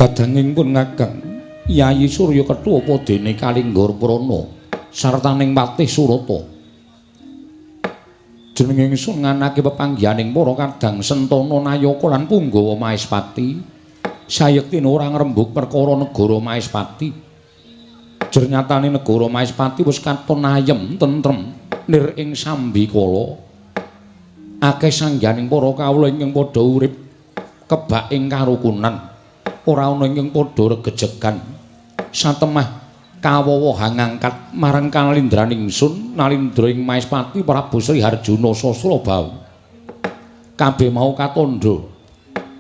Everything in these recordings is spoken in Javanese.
Kadanging pun ngageng Yayi Surya Kethu apa dene Kalingga Prana sartaning Patih Surata. Jeneng ingsun nganake pepanggihaning para kadang Sentana Nayaka lan Punggawa Mahespati sayekti ora ngrembug perkara negara Mahespati. Jernyatane negara Mahespati wis katon ayem tentrem nir ing sambikala. Akeh sangganing para kawula ingkang padha urip kebak ing karukunan, ora ana ingkang padha regejegan. Satemah kawowohang ngangkat marang kalindraning ingsun Nalindra ing Mahespati Prabu Sri Harjuna Sasrabau. Kabeh mau katandha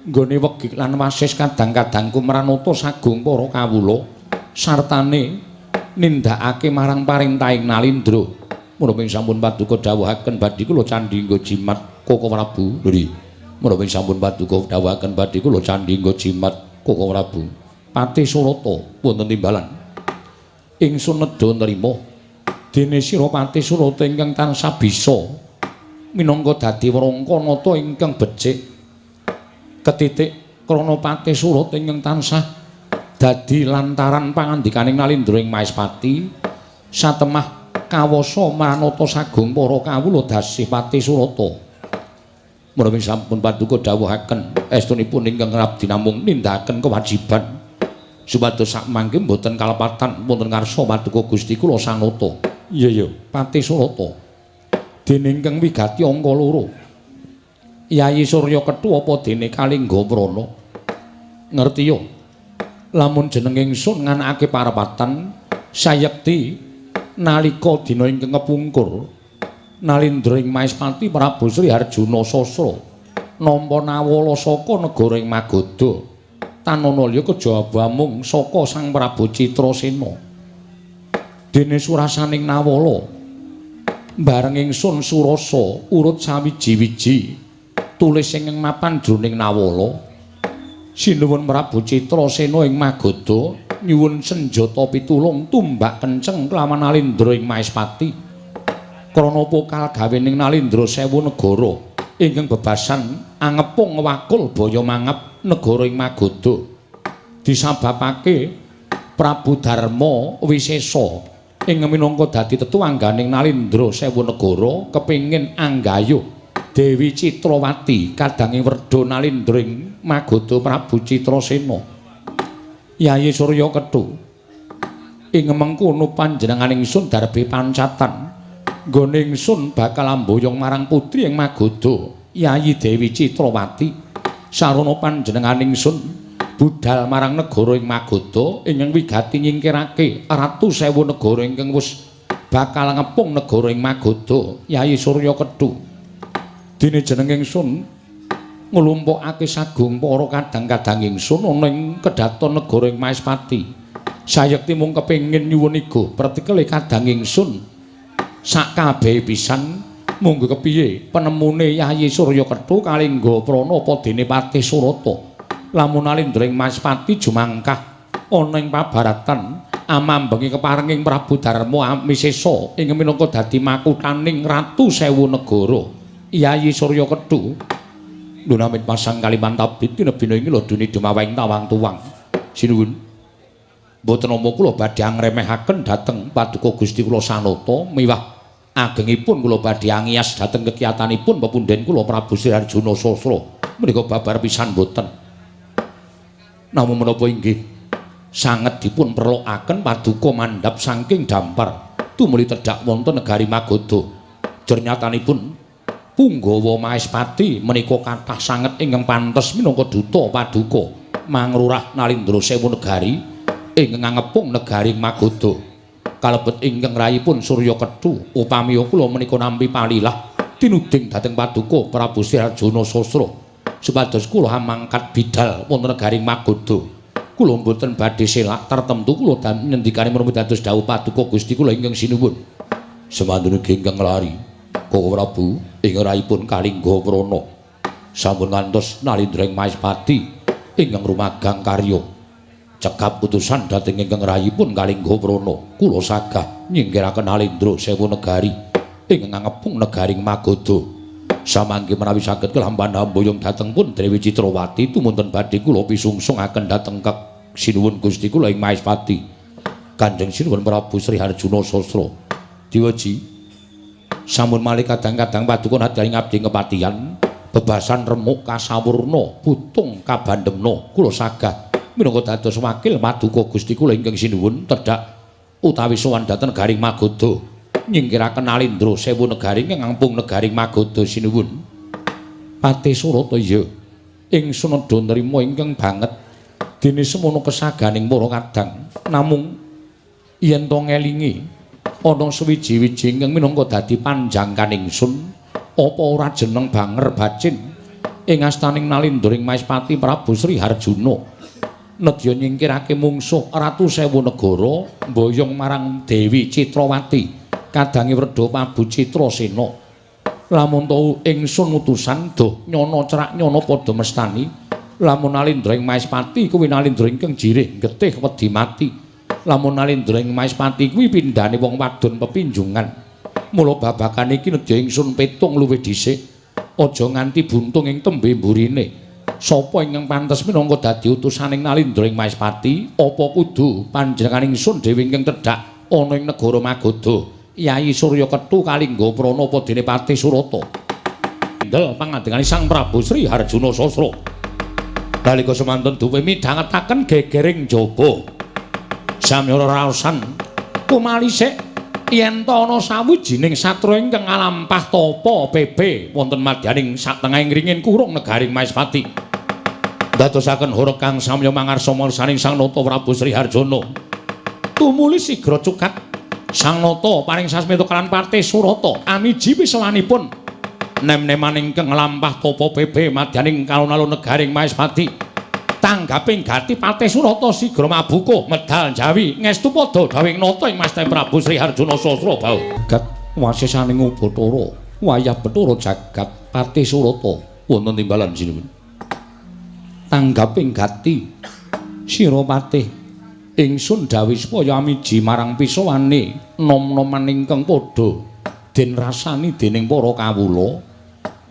nggone wegik lan wasis kadang-kadang Kumranata sagung para kawula sartane nindakake marang parintahing Nalindra. Menapa sampun paduka dawuhaken badhe kula candhingga jimat Koko Prabu. Lho, menapa sampun paduka dawuhaken badhe kula candhingga jimat Koko Prabu. Patih Surata wonten timbalan. Ingsun nedha nrima dene sira Patih Surata ingkang tansah bisa minangka dadi wrangkanata ingkang becik. Ketitik krana Patih Surata ingkang tansah dadi lantaran pangandikaning Nalindra ing Mahespati satemah kawasa manata sagung para kawula dasih Patih Surata. Menawi sampun paduka dawuhaken estunipun ingkang ngabdi namung nindakaken kewajiban supados sakmangke boten kalepatan wonten ngarsa paduka Gusti kula sanata. Iya Patih Surata dene ingkang wigati angka 2 Yayi Surya Kethu apa dene Kalingga Prana. Ngerti yo lamun jeneng ingsun nganakake parapatan sayekti nalika dina ingkang kepungkur Nalindra ing Mahespati Prabu Sri Harjuna Sasra nampa nawala saka negara ing Magadha tananalya kejaba mung saka Sang Prabu Citrasena. Dene surasaning nawala bareng ingsun surasa urut sawiji-wiji tulis ing mapan jroning nawala sinuwun Prabu Citrasena ing Magadha nyuwun senjata pitulung tumbak kenceng kelawan Nalindra ing Mahespati. Krana pokal gawening Nalindra sewu negara ingkang bebasan angepung wakul baya mangep negara ing Magadha disababake Prabu Darma Wisesa ing minangka dadi tetuangganing Nalindra sewu negara kepingin anggayuh Dewi Citrawati kadanging werda Nalindra ing Magadha Prabu Citrasena. Yayi Surya Kethu ing mengkono panjenengan ingsun darbe pancatan nggone ingsun bakal amboyong marang putri ing Magadha Yayi Dewi Citrawati sarana panjenengan ingsun budhal marang negara ing Magadha ingkang wigati nyingkirake ratu sewu negara ingkang wis bakal ngepung negara ing Magadha Yayi Surya Kethu. Dene jeneng ingsun nglumpukake sagung para kadang-kadang ingsun ana ing kedhaton negara ing Mahespati. Sayekti mung kepengin nyuwun iga pertikele kadang ingsun sakabeh pisan monggo kepiye penemune Yayi Surya Kethu Kalingga Prana apa dene Patih Surata. Lamun Nalindra ing Mahespati jumangkah ana ing pabaratan amambengi keparenging Prabu Darma Wisesa ing minangka dadi makuthaning ratu sewu negara. Yayi Surya Kethu Dunamit pasang kaliman tabit tinebina ing lho duni dumawing tawang tuwang. Sinuwun boten nampa kula badhe angremehaken dhateng paduka Gusti kula sanata miwah agengipun kula badhe angias dhateng kekiyatanipun pepunden kula Prabu Sri Harjuna Sasra menika babar pisan boten. Namung menapa inggih sanget dipun perlokaken paduka mandhap saking dampar tumuli tedhak wonten negari Magadha. Jernyatanipun Punggawa Mahespati menika kathah sanget ingkang pantes minangka duta paduka mangrurah Nalindra sewu negari ingkang ngepung negari Magadha. Kalebet ingkang rayipun Surya Kethu upami kula menika nampi palilah tinuding dhateng paduka Prabu Sri Harjuna Sasra supados kula mangkat bidhal wonten negari Magadha. Kula mboten badhe selak tartemtu kula ngendikane menapa dados dawuh paduka Gusti kula ingkang sinuwun. Semandune ingkang lari Koko Prabu ingkang rayipun Kalingga Prana sampun ngantos Nalindra ing Mahespati ingkang rumagang karya cekap utusan dhateng ingkang rayipun Kalingga Prana kula sagah nyingkiraken Nalindra sewu negari ingkang ngepung negari Magadha. Samangke menawi saged kelampan amboyong dhateng pun Dewi Citrawati tumunten badhe kula pisungsungaken dhateng sinuwun Gusti kula ing Maespati Kanjeng Sinuwun Prabu Sri Harjuna Sastra diweji sampun malih kadang-kadang paduka nadyaning abdi kepatihan bebasan remuk kasawurna putung kabandhemna kula sagah minangka dados wakil paduka Gusti kula ingkang sinuwun tedhak utawi sowan dhateng Garing Magoda nyingkiraken Alindra Sewu Negari ingkang ngampung Negaring Magoda sinuwun Pati Surata ya ingsun nedha nrima ingkang banget dene semono kesaganing para kadang namung yen to ngelingi ana suwiji-wiji ingkang minangka dadi panjangkan ingsun apa ora jeneng banger bacin ing astaning Nalindring Maespati Prabu Sri Harjuna nedya nyingkirake mungsuh Ratu Sewu Negara mboyong marang Dewi Citrawati kadange Werda Prabu Citrasena lamun to ingsun utusan doh nyono cerak nyono padha mestani lamun Nalindring Maespati kuwi Nalindra ingkang jirih getih wedi mati lamun Nalindring Maespati kuwi pindhane wong wadon pepinjungan mula babakan iki nedya ingsun petung luwih dhisik aja nganti buntung ing tembe mburine sapa ingkang pantes minangka dadi utusaning Nalindring Maespati apa kudu panjenengan ingsun dhewe ingkang tedhak ana ing negara Magoda Yai Surya Kethu Kalingga Prana apa dene Pati Surata ndel pangandikan Sang Prabu Sri Harjuna Sastra nalika semanten duwe midhangetaken gegering jaba samyara raosan kumalisik yen ta ana sawijining satra ingkang ngalampah tapa pebe wonten madyaning satengahing ringin kurung Negaring Maespati dadosaken hara kang samya mangarsa marsaning Sang Nata Prabu Sri Harjana tumuli sigra cukat Sang Nata paring sasmita kalan Pati Surata amiji pisawanipun nem-neman ingkang nglampah tapa pebe madyaning kalon-alon Negaring Maespati tanggaping gati Pati Surata sigra mabuka medal jawi ngestu padha dawing nata ing Master Prabu Sri Harjuna Sastra bau gat wasesaning Bathara wayah Bathara jagat Pati Surata wonten timbalan sinuwun tanggaping gati sira patih ingsun dawuh supaya amiji marang pisawane nom-noman ingkang padha den rasani dening para kawula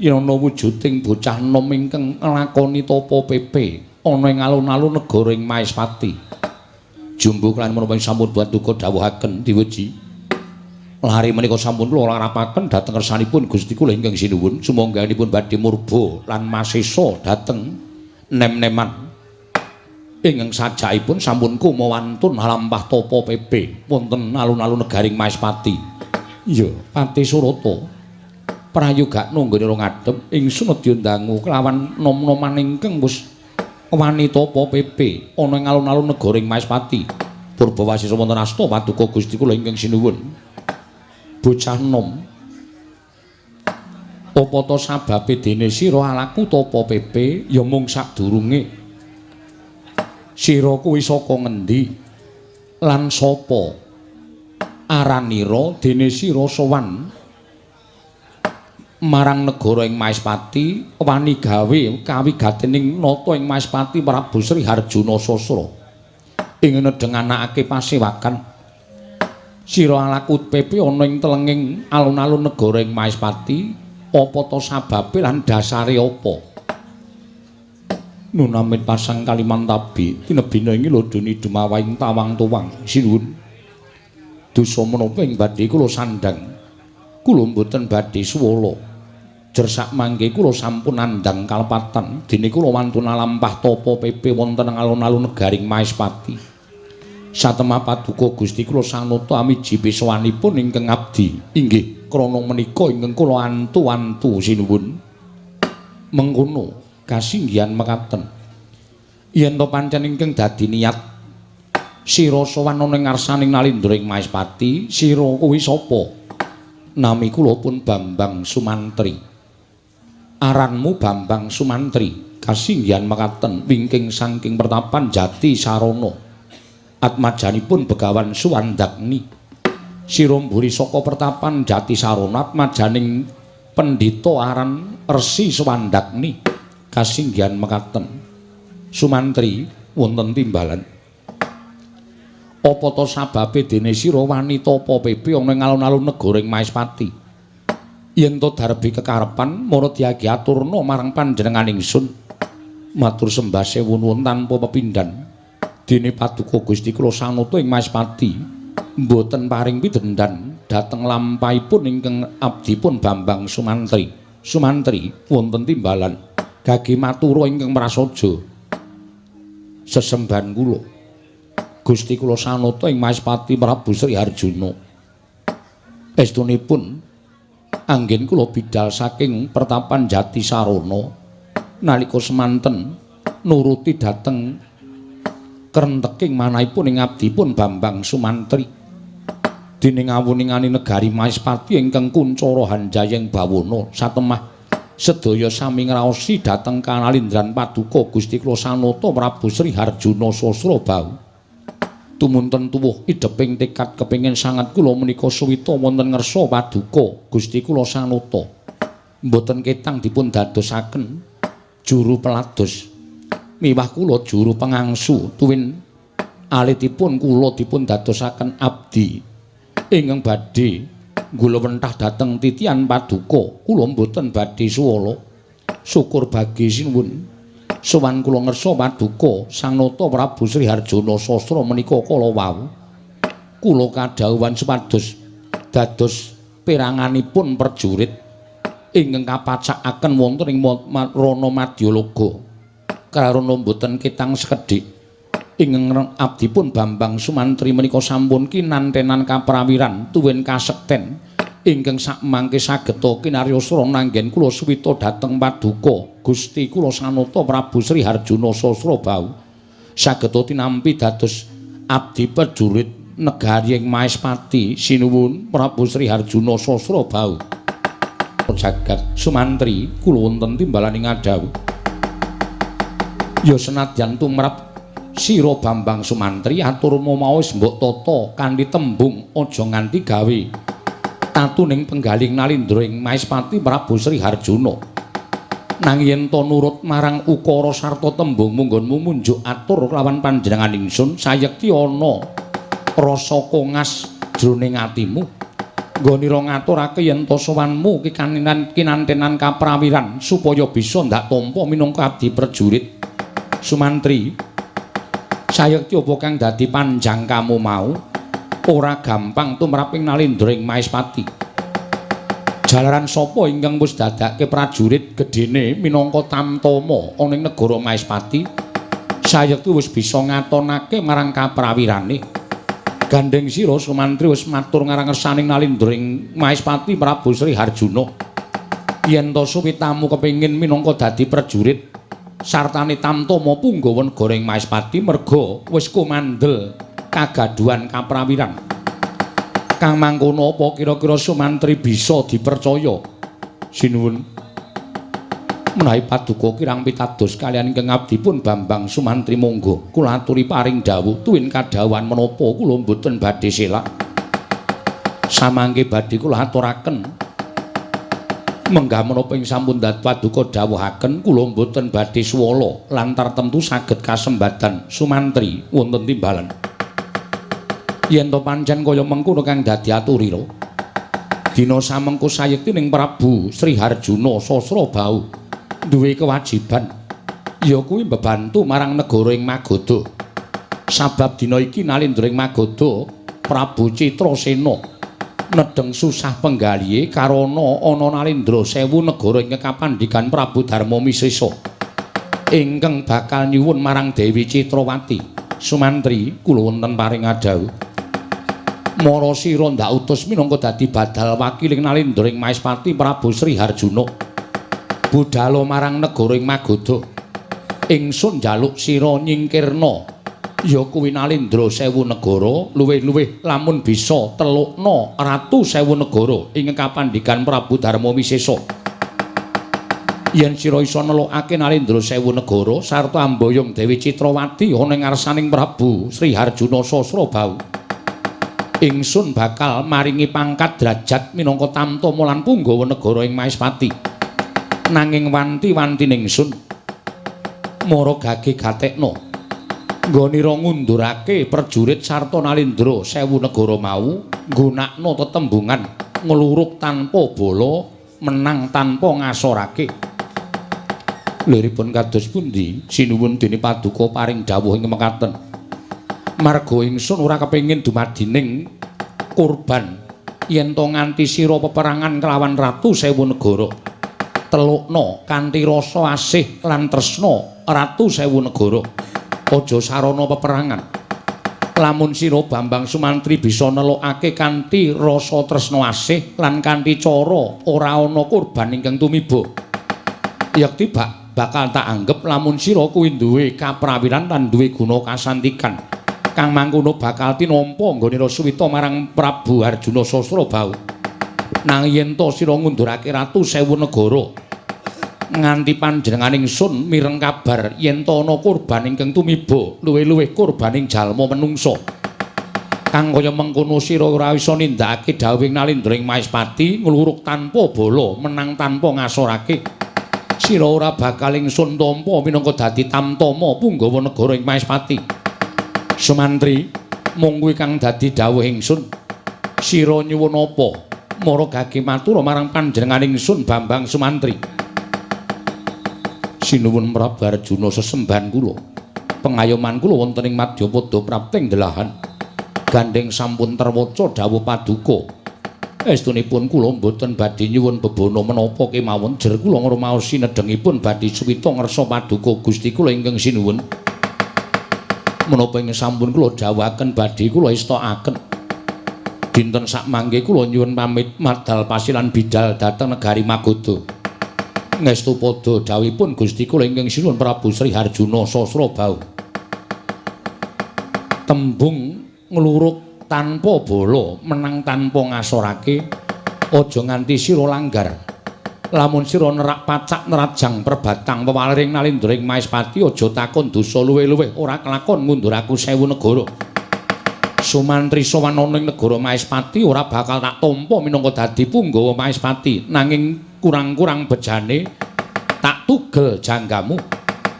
yen ana wujuding bocah nom ingkang nglakoni tapa pepe ana ing alun-alun negara ing Maespati jumbo lan menapa sampun paduka dawuhaken diweji lari menika sampun kula larapaken dhateng kersanipun Gusti kula ingkang sinuwun sumangganipun badhe murba lan masesa dhateng nem-neman ingkang sajakipun sampun kumawantun lampah tapa pepe wonten alun-alun Negaring Maespati iya Pati Surata prayoga nunggone ora ngadhep ingsun nedya ndangu kelawan nom-noman ingkang wis wani tapa pepe ana ing alun-alun Negaring Maespati purba wasisa wonten asta paduka Gusti kula ingkang sinuwun bocah nom apa ta sababe dene sira alaku tapa pepe ya mung sadurunge sira kuwi saka ngendi lan sapa aranira dene sira sowan marang negara ing Maespati wani gawe kawigatening nata ing Maespati Prabu Sri Harjuna Sastra ing nedeng anakake pasewakan sira alaku pepe ana ing telenging alun-alun negara ing Maespati apa ta sababe lan dasare apa Nunamit pasang Kalimantabi tinebina ing lodoni dumawahing tawang tuwang sinuwun dosa menapa ing badhe kula sandhang kula mboten badhe suwala jersak mangke kula sampun nandhang kalepatan dene kula wantun lampah tapa pepe wonten ing alun-alun Negaring Maespati satemah paduka Gusti kula Sang Nata amiji pisawanipun ingkang abdi inggih krana menika ingkang kula antu-antu sinuwun mengkono kasinggihan mekaten yen to pancen ingkang dadi niat sira sowan ana ing ngarsaning Nalindring Maespati sira kuwi sapa nami kula pun Bambang Sumantri aranmu Bambang Sumantri kasinggihan mekaten wingking saking pertapan Jati Sarana atmajanipun Begawan Suwandagni sira mburi saka pertapan Jati Sarana atmajaning pendhita aran Resi Suwandagni kasinggihan mekaten Sumantri wonten timbalan apa to sababe dene sira wanita apa pepe ana ing alun-alun Negaring Maespati yen to darbi kekarepan mara diagi aturna marang panjenengan ingsun matur sembah sewu nuwun tanpa pepindhan Dene paduka Gusti kula Sanata ing Maespati mboten paring pidendhan dhateng lampahipun ingkang abdipun Bambang Sumantri. Sumantri wonten timbalan gage matura ingkang prasaja. Sesembahan kula Gusti kula Sanata ing Maespati Prabu Sri Harjuna. Estunipun anggen kula bidhal saking pertapan Jati Sarana nalika semanten nuruti dhateng krenteking manahipun ing abdipun Bambang Sumantri. Dene ngawuningani negari Maespati ingkang kuncara Hanjayeng Bawana satemah sedaya sami ngraosi dhateng kanalindran paduka Gusti kula Sanata Prabu Sri Harjuna Sasrabau. Tumunten tuwuh ideping tekad kepengin sanget kula menika suwita wonten ngersa paduka Gusti kula Sanata. Mboten ketang dipun dadosaken juru pelados miwah kula juru pengangsu tuwin alitipun kula dipun dadosaken abdi ingkang badhe nggulawentah dhateng titian paduka kula mboten badhe suwala syukur bagi sinuwun sowan kula ngersa paduka Sang Nata Prabu Sri Harjana Sastra menika kala wau kula kadhawuhan supados dados peranganipun prajurit ingkang kapacakaken wonten ing Rana Madyalaga karana mboten ketang sekedhik ingkang abdipun Bambang Sumantri menika sampun kinantenan kaprawiran tuwin kasekten ingkang sakmangke sageta kinaryosra nanggen kula suwita dhateng paduka Gusti kula Sanata Prabu Sri Harjuna Sasrabau sageta tinampi dados abdi prajurit negari ing Maespati sinuwun Prabu Sri Harjuna Sasrabau jagat Sumantri kula wonten timbalaning adawu ya senadyan tumrap sira Bambang Sumantri aturmu mau wis mbok tata kanthi tembung aja nganti gawe tatuning penggaling nalindra ing Maespati Prabu Sri Harjuna nanging yen to nurut marang ukara sarta tembung munggonmu munjuk atur kelawan panjenengan ingsun sayekti ana rasa kongas jroning atimu nggonira ngaturake yen to sowanmu kinantenan kaprawiran supaya bisa ndak tampa minangka abdi prajurit Sumantri sayekti apa kang dadi panjang kamu mau ora gampang tumraping nalindra ing Maespati. Jalaran sapa ingkang wis dadake prajurit gedene minangka tamtama ana ing negara Maespati sayekti wis bisa ngatonake marang kaprawirane. Gandeng sira Sumantri wis matur ngarang ngersaning nalindra ing Maespati Prabu Sri Harjuna. Yen to suwitamu kepengin minangka dadi prajurit sartane tamtama punggawa negara ing Maespati merga wis kumandel kagaduhan kaprawiran. Kang mangkono apa kira-kira Sumantri bisa dipercaya? Sinuwun. Menawi paduka kirang pitados kaliyan ingkang abdipun Bambang Sumantri monggo kula aturi paring dawuh tuwin kadhawuhan menapa kula mboten badhe selak. Samangke badhe kula aturaken menggah menapa ing sampun dat paduka dawuhaken kula mboten badhe swala lantar tentu saged kasembadan Sumantri wonten timbalan. Yen to pancen kaya mengkono kang dadi aturira dina samengko sayekti ning Prabu Sri Harjuna Sasrabau duwe kewajiban ya kuwi mbebantu marang negara ing Magadha. Sabab dina iki nalindra ing Magadha Prabu Citrasena nedeng susah penggalihe karana ana nalindra 1000 negara ing kapandhikan Prabu Darmamisesa ingkang bakal nyuwun marang Dewi Citrawati. Sumantri kula wonten paring adhawuh mara sira ndak utus minangka dadi badal wakiling nalindra ing Maespati Prabu Sri Harjuna budhal marang negara ing Magadha. Ingsun njaluk sira nyingkirna ya kuwi nalindra 1000 negara luwih-luwih lamun bisa telukna ratu 1000 negara ing kapandhikan Prabu Darmawisesa. Yen sira isa nelokake nalindra 1000 negara sarta amboyong Dewi Citrawati ana ing ngarsaning Prabu Sri Harjuna Sasrabau, ingsun bakal maringi pangkat derajat minangka tamtama lan punggawa negara ing Maespati. Nanging wanti-wantine ingsun mara gage gatekna nggonira ngundurake prajurit sarta nalindra 1000 negara mau nggunakna tetembungan ngluruk tanpa bala menang tanpa ngasorake. Liripun kados pundi sinuwun dene paduka paring dawuh ing mekaten. Marga ingsun ora kepengin dumadining kurban yen to nganti sira peperangan kelawan Ratu Sewu Negara. Telukna kanthi rasa asih lan tresna Ratu Sewu Negara. Aja sarana peperangan. Lamun sira Bambang Sumantri bisa nelokake kanthi rasa tresna asih lan kanthi cara ora ana kurban ingkang tumiba. Yekti bakal tak anggep lamun sira kuwi duwe kaprawiran lan duwe guna kasantikan. Kang mangkono bakal tinampa nggone Rasuwita marang Prabu Arjuna Sasrabau. Nang yen to sira ngundurake Ratu Sewu Negara nganti panjenengan ingsun mireng kabar yen to ana kurban ingkang tumiba luwih-luwih kurbaning jalma menungsa. Kang kaya mengkono sira ora isa nindakake dawuhing Nalindring Maespati ngluruk tanpa bala menang tanpa ngasorake. Sira ora bakal ingsun tampa minangka dadi tamtama Punggawa negara ing Maespati. Sumantri, mung kuwi kang dadi dawuh ingsun. Sira nyuwun apa? Mara gage matur marang panjenengan ingsun Bambang Sumantri. Sinuwun Prabu Arjuna sesembahan kula. Pengayoman kula wonten ing Madyapada prapting delahan. Gandeng sampun terwaca dawuh paduka. Estunipun kula mboten badhe nyuwun bebana menapa kemawon jer kula ngrumaos sinedhengipun badhe suwita ngersa paduka Gusti kula ingkang sinuwun. Menapa ing sampun kula dawuhaken badhe kula istakaken. Dinten sak mangke kula nyuwun pamit madal pasilan bidal dhateng negari Magoda. Ngestu padha dawuhipun Gusti kula ingkang sinuwun Prabu Sri Harjuna Sasrabau. Tembung ngluruk tanpa bala menang tanpa ngasorake, aja nganti sira langgar. Lamun sira nerak pacak nerajang perbatang pewaling Nalindring Maespati aja takon dosa luwih-luwih ora kelakon mundur aku Sewu Negara. Sumantri sowan ana ing negara Maespati ora bakal tak tampa minangka dadi Punggawa Maespati, nanging kurang-kurang bejane tak tugel janggamu.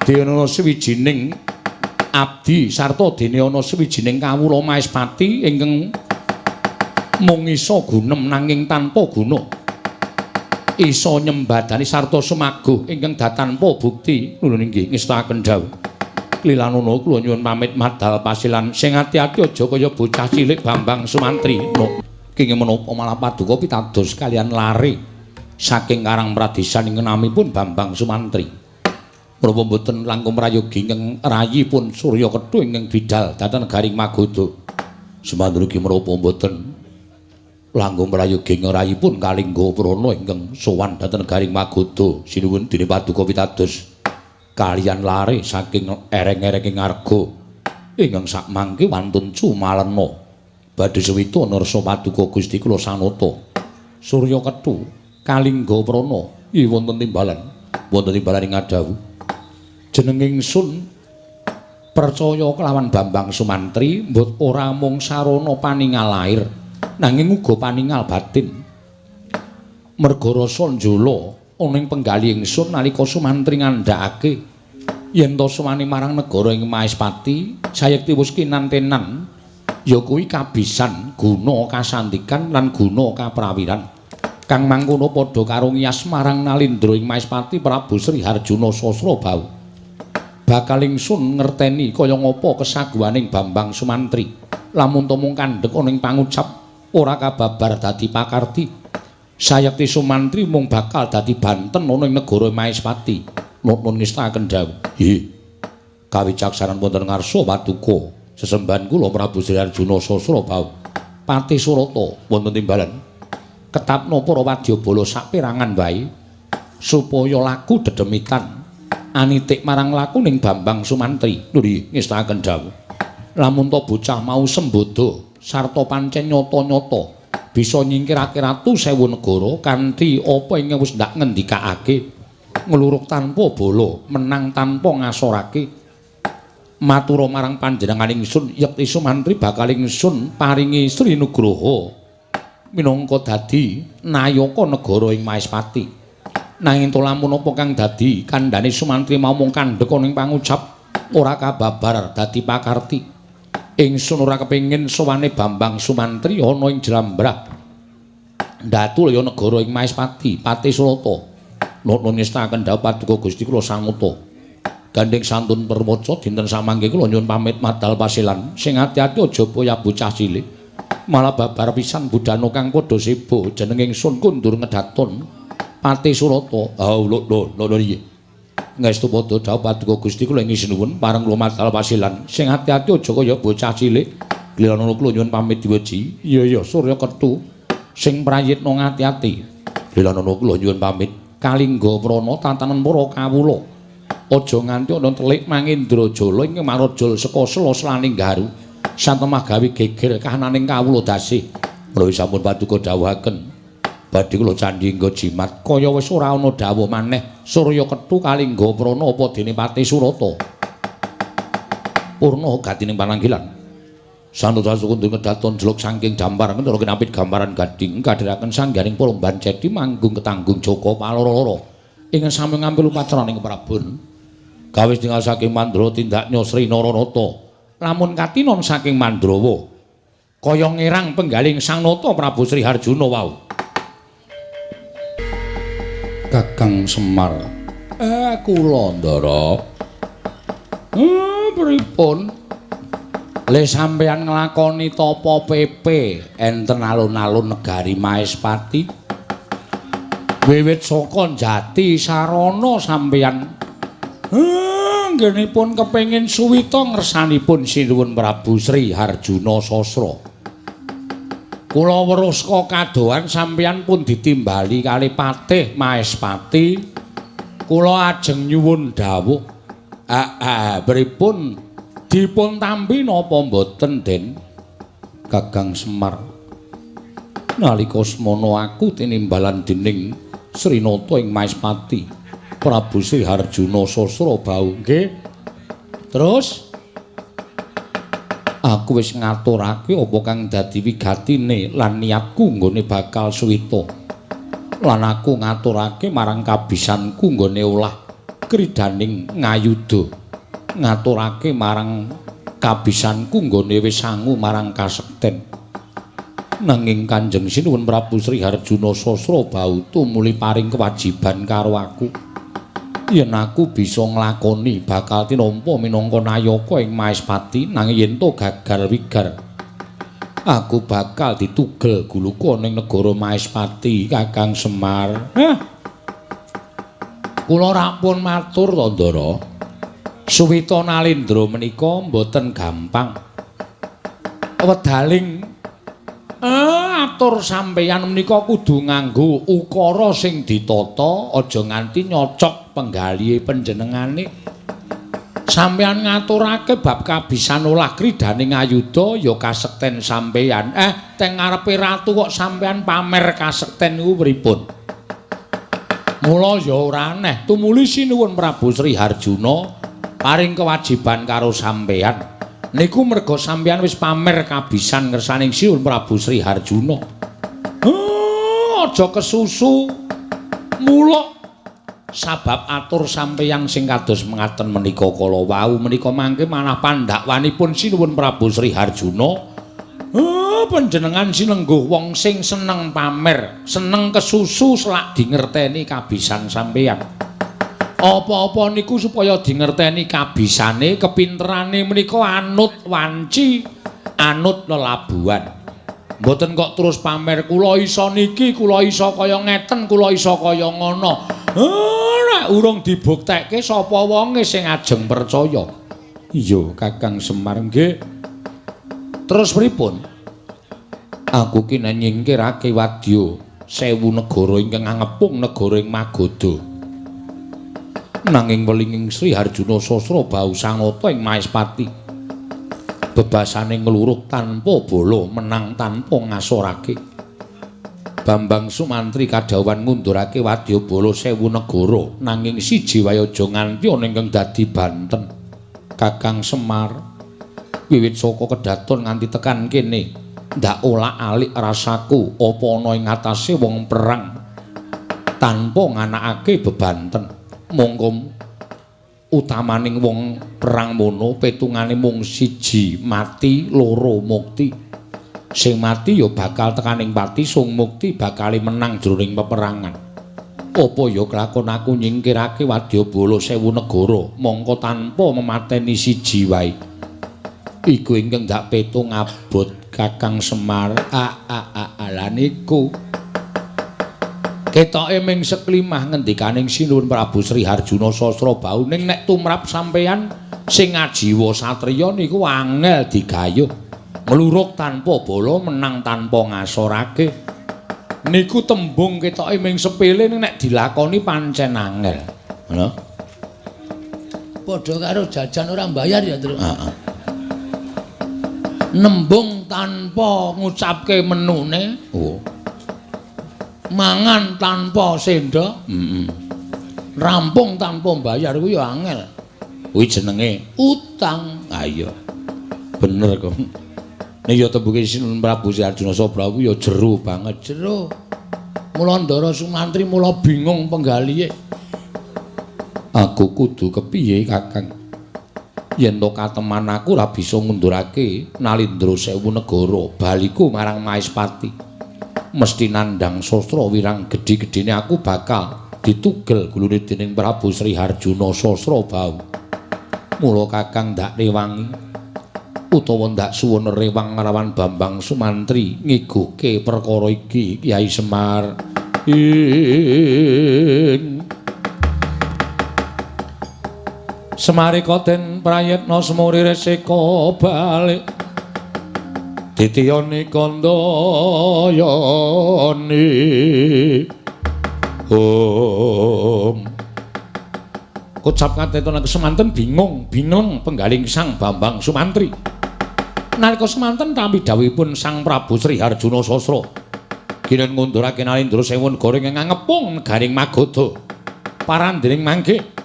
Dene ana sawijining abdi sarta dene ana sawijining kawula Maespati ingkang mung isa gunem nanging tanpa guna. Isa nyembadani sarta sumaguh ingkang datanpa bukti. Nuwun inggih ngestakaken dawuh. Klilanana kula nyuwun pamit madal pasilan sing ati-ati aja kaya bocah cilik Bambang Sumantri. Kenging menapa malah paduka pitados kalian lare saking Karang Pradesan ing namipun Bambang Sumantri. Menapa mboten langkung prayogi ingkang rayipun Surya Kethu ingkang bidal dhateng negaring Magoda. Sumantri ki menapa mboten langkung prayogi ngrayipun Kalingga Prana ingkang sowan dhateng negaring Magoda. Sinuwun dene paduka pitados kaliyan lare saking ereng-erenging arga ingkang sakmangke wantun cumalena badhe suwita nersa paduka Gusti kula sanata. Surya Kethu Kalingga Prana iki wonten timbalan ing adhawu. Jeneng ingsun percaya kelawan Bambang Sumantri mbot ora mung sarana paningal lair nanging uga paningal batin. Merga rasa njala ana ing penggali ingsun nalika Sumantri ngandhakake yen to suwani marang negara ing Maespati sayekti wis kinantenan ya kuwi kabisan guna kasantikan lan guna kaprawiran. Kang mangkono padha karo ngiyas marang Nalindra ing Maespati Prabu Sri Harjuna Sasrabau. Bakal ingsun ngerteni kaya ngapa kesaguhaning Bambang Sumantri. Lamun to mung kandhek ana ing pangucap ora kababar dadi pakarti. Sayekti Sumantri mung bakal dadi banten ana ing negara Maespati. Nuwun ngestakaken dawuh. Nggih. Kawicaksanan wonten ngarsa paduka sesembahan kula Prabu Sri Harjuna Sasrabau. Pati Surata wonten timbalan. Ketapna para wadyabala saperangan wae supaya laku dedemitan anitik marang lakuning Bambang Sumantri. Nggih ngestakaken dawuh. Lamun to bocah mau sembodo sarta pancen nyata-nyata bisa nyingkirake Ratu Sewu Negara kanthi apa ingkang wis ndak ngendikake ngluruk tanpa bala menang tanpa ngasorake. Matura marang panjenengan ingsun yekti Sumantri bakal ingsun paringi Sri Nugraha minangka dadi nayaka negara ing Maespati. Nanging to lamun apa kang dadi kandhane Sumantri mau mung kandhek ning pangucap ora kababar dadi pakarti. Ingsun ora kepengin sowane Bambang Sumantri ana ing jlambrah ndatul ya negara ing Maespati Pati Surata. Nuwun ngestakaken dawuh paduka Gusti kula sanguta. Gandeng santun permoco dinten samangke kula nyuwun pamit madal pasilan. Sing ati-ati aja boyah bocah cilik. Malah babar pisan budhana kang padha sebo jeneng ingsun kundur ngedaton Pati Surata. Lho iya. Ngestu padha dawuh paduka Gusti kula ngisi nuwun pareng kula madal pasilan. Sing ati-ati aja kaya bocah cilik. Glirana kula nyuwun pamit diweji. Iya Surya Kethu. Sing prayitna ngati-ati. Glirana kula nyuwun pamit. Kalingga prana tatanen para kawula. Aja nganti ana telik Mangindrajala ing marajul seka sela-selaning garu. Santemah gawe geger kahananing kawula dasih. Menawi sampun paduka dawuhaken badhe kula candhingga jimat kaya wis ora ana dawuh maneh. Surya Kethu Kalingga prana apa dene Pati Surata. Purna gatining pananggilan. Santosa kundur ngedaton jeluk saking dampar ngendara kinapit gambaran gading kadhiraken sanggaring Palomban Cedi manggung ketanggung Joko paloro-loro ingkang sami ngambil upacarane keprabon gawis tinggal saking Mandrawa tindaknya Sri Naranata lamun katinon saking Mandrawa kaya ngirang penggaling Sang Nata Prabu Sri Harjuna wau. Kakang Semar kula ndara pripun le sampeyan nglakoni tapa PP enten alun-alun negari Maespati wiwit saka Jati Sarana sampeyan nggenipun kepengin suwita ngersanipun sinuwun Prabu Sri Harjuna Sasra. Kula weruh saka kadohan sampeyan pun ditimbali kali Patih Maespati. Kula ajeng nyuwun dawuh. Pripun dipun tampi napa mboten Den Kakang Semar? Nalika semana aku tinimbalan dening Srinata ing Maespati Prabu Sri Harjuna Sasra bau nggih. Terus aku wis ngaturake apa kang dadi wigatine lan niatku nggone bakal suwita. Lan aku ngaturake marang kabisanku nggone olah kridaning ngayuda. Ngaturake marang kabisanku nggone wis sangu marang kasekten. Nanging Kanjeng Sinuwun Prabu Sri Harjuna Sasra bau tumuli paring kewajiban karo aku. Yen aku bisa nglakoni bakal tinampa minangka nayaka ing Maespati nanging yen to gagal wigar aku bakal ditugel guluku ning negara Maespati Kakang Semar. Kula rampun matur to Ndara. Suwita Nalendra menika mboten gampang. Wedaling atur sampeyan menika kudu nganggo ukara sing ditata, aja nganti nyocok penggalihe panjenengane. Sampeyan ngaturake bab kabisan olah kridaning ayuda ya kasekten sampeyan. Teng ngarepe ratu kok sampeyan pamer kasekten niku pripun? Mula ya ora aneh tumuli sinuwun Prabu Sri Harjuna paring kewajiban karo sampeyan. Niku merga sampeyan wis pamer kabisan ngersaning sinuwun Prabu Sri Harjuna. Aja kesusu. Mula sabab atur sampeyan sing kados mengaten menika kala wau menika mangke manah pandhakwanipun sinuwun Prabu Sri Harjuna. Panjenengan sinengguh wong sing seneng pamer, seneng kesusu selak dingerteni kabisan sampeyan. Apa-apa niku supaya dingerteni kabisane, kepinterane menika anut wanci, anut lelabuhan. Mboten kok terus pamer kula iso niki, kula iso kaya ngeten, kula iso kaya ngono. Nek urung dibuktekke sapa wonge sing ajeng percaya. Iya, Kakang Semar nggih. Terus pripun? Aku ki nyingkirake wadya 1000 negara ingkang ngepung negara ing Magoda. Nanging welinging Sri Harjuna Sasra bau sanata ing Maespati. Bebasane ngluruh tanpa bala, menang tanpa ngasorake. Bambang Sumantri kadhawan ngundurake wadya bala 1000 negara, nanging siji wae aja nganti ana ingkang dadi banten. Kakang Semar, wiwit saka kedaton nganti tekan kene, ndak olak-alik rasaku apa ana ing atase wong perang tanpa nganakake bebanten. Monggo utamaning wong perang mono petungane mung siji mati, loro mukti. Sing mati ya bakal tekaning pati, sing mukti bakal menang jroning peperangan. Apa ya kelakon aku nyingkirake wadyabala 1000 negara mongko tanpa memateni siji wae. Iku ingkang dak petung abot Kakang Semar. Lan iku ketoke ming seklimah ngendikaning Sinuwun Prabu Sri Harjuna Sasrabau ning nek tumrap sampeyan sing ajiwa satriya niku angel digayuh. Ngluruk tanpa bala menang tanpa ngasorake. Niku tembung ketoke ming sepele ning nek dilakoni pancen angel. Ngono. Padha karo jajan ora mbayar ya, Tru. Nembung tanpa ngucapke menune. Oh. Mangan tanpa sendok. Rampung tanpa mbayar kuwi ya angel. Kuwi jenenge Utang. Ah iya. Bener kok. Nek ya tembuke Sinuwun Prabu Sri Harjuna Sasrabau ya jero banget. Jero. Mula Ndara Sumantri mula bingung penggalihe. Aku kudu kepiye, Kakang? Yen to kateman aku ora bisa ngundurake Nalindra 1000 negara baliku marang Maespati. Mesti nandhang sastra wirang gedhe-gedhene aku bakal ditugel gulune dening Prabu Sri Harjuna Sasrabau. Mula Kakang ndak rewangi utawa ndak suwun rewang nglawan Bambang Sumantri ngiguhke perkara iki, Kyai Semar. Semarika den prayitna semuri resika balik Ditiyane kandayane Kocap kateton semanten bingung penggaling Sang Bambang Sumantri. Nalika semanten tampi dawuhipun Sang Prabu Sri Harjuna Sasra ginen ngundurake Nalindra 1000 negara ingkang ngepung negaring Magadha. Parandening mangke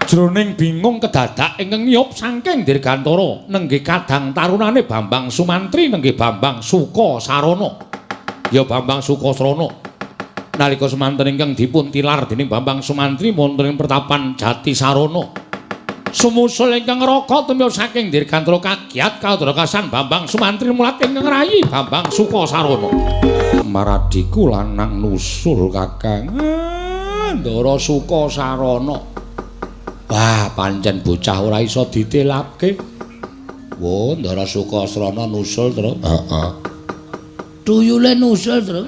jroning bingung kedadak ingkang niyop saking dirgantara nenggih kadang tarunane Bambang Sumantri nenggih Bambang Sukasarana. Ya Bambang Sukasarana nalika semanten ingkang dipun tilar dening Bambang Sumantri wonten ing pertapan Jatisarana. Sumusul ingkang raka tumya saking dirgantara kagiat kadrakasan Bambang Sumantri mulat ingkang rayi Bambang Sukasarana. Maradiku lanang nusul Kakang. Ndara Sukasarana. Wah, pancen bocah ora iso ditelapke. Wo, Ndara Sukasarana nusul, Tru. Heeh. Tuyule nusul, Tru.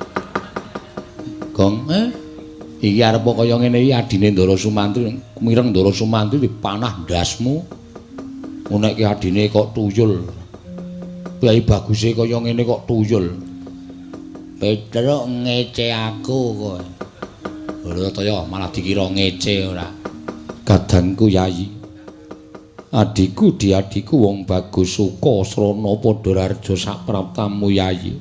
Gong, iki arep kaya ngene iki adine Ndara Sumantri, mireng Ndara Sumantri dipanah ndasmu. Nek iki adine kok tuyul. Kyai baguse kaya ngene kok tuyul. Petruk ngece aku kowe. Ora kaya malah dikira ngece ora. Kadangku Yayi. Adiku diadiku wong bagus Sukasrana padha raja sapraptamu Yayi.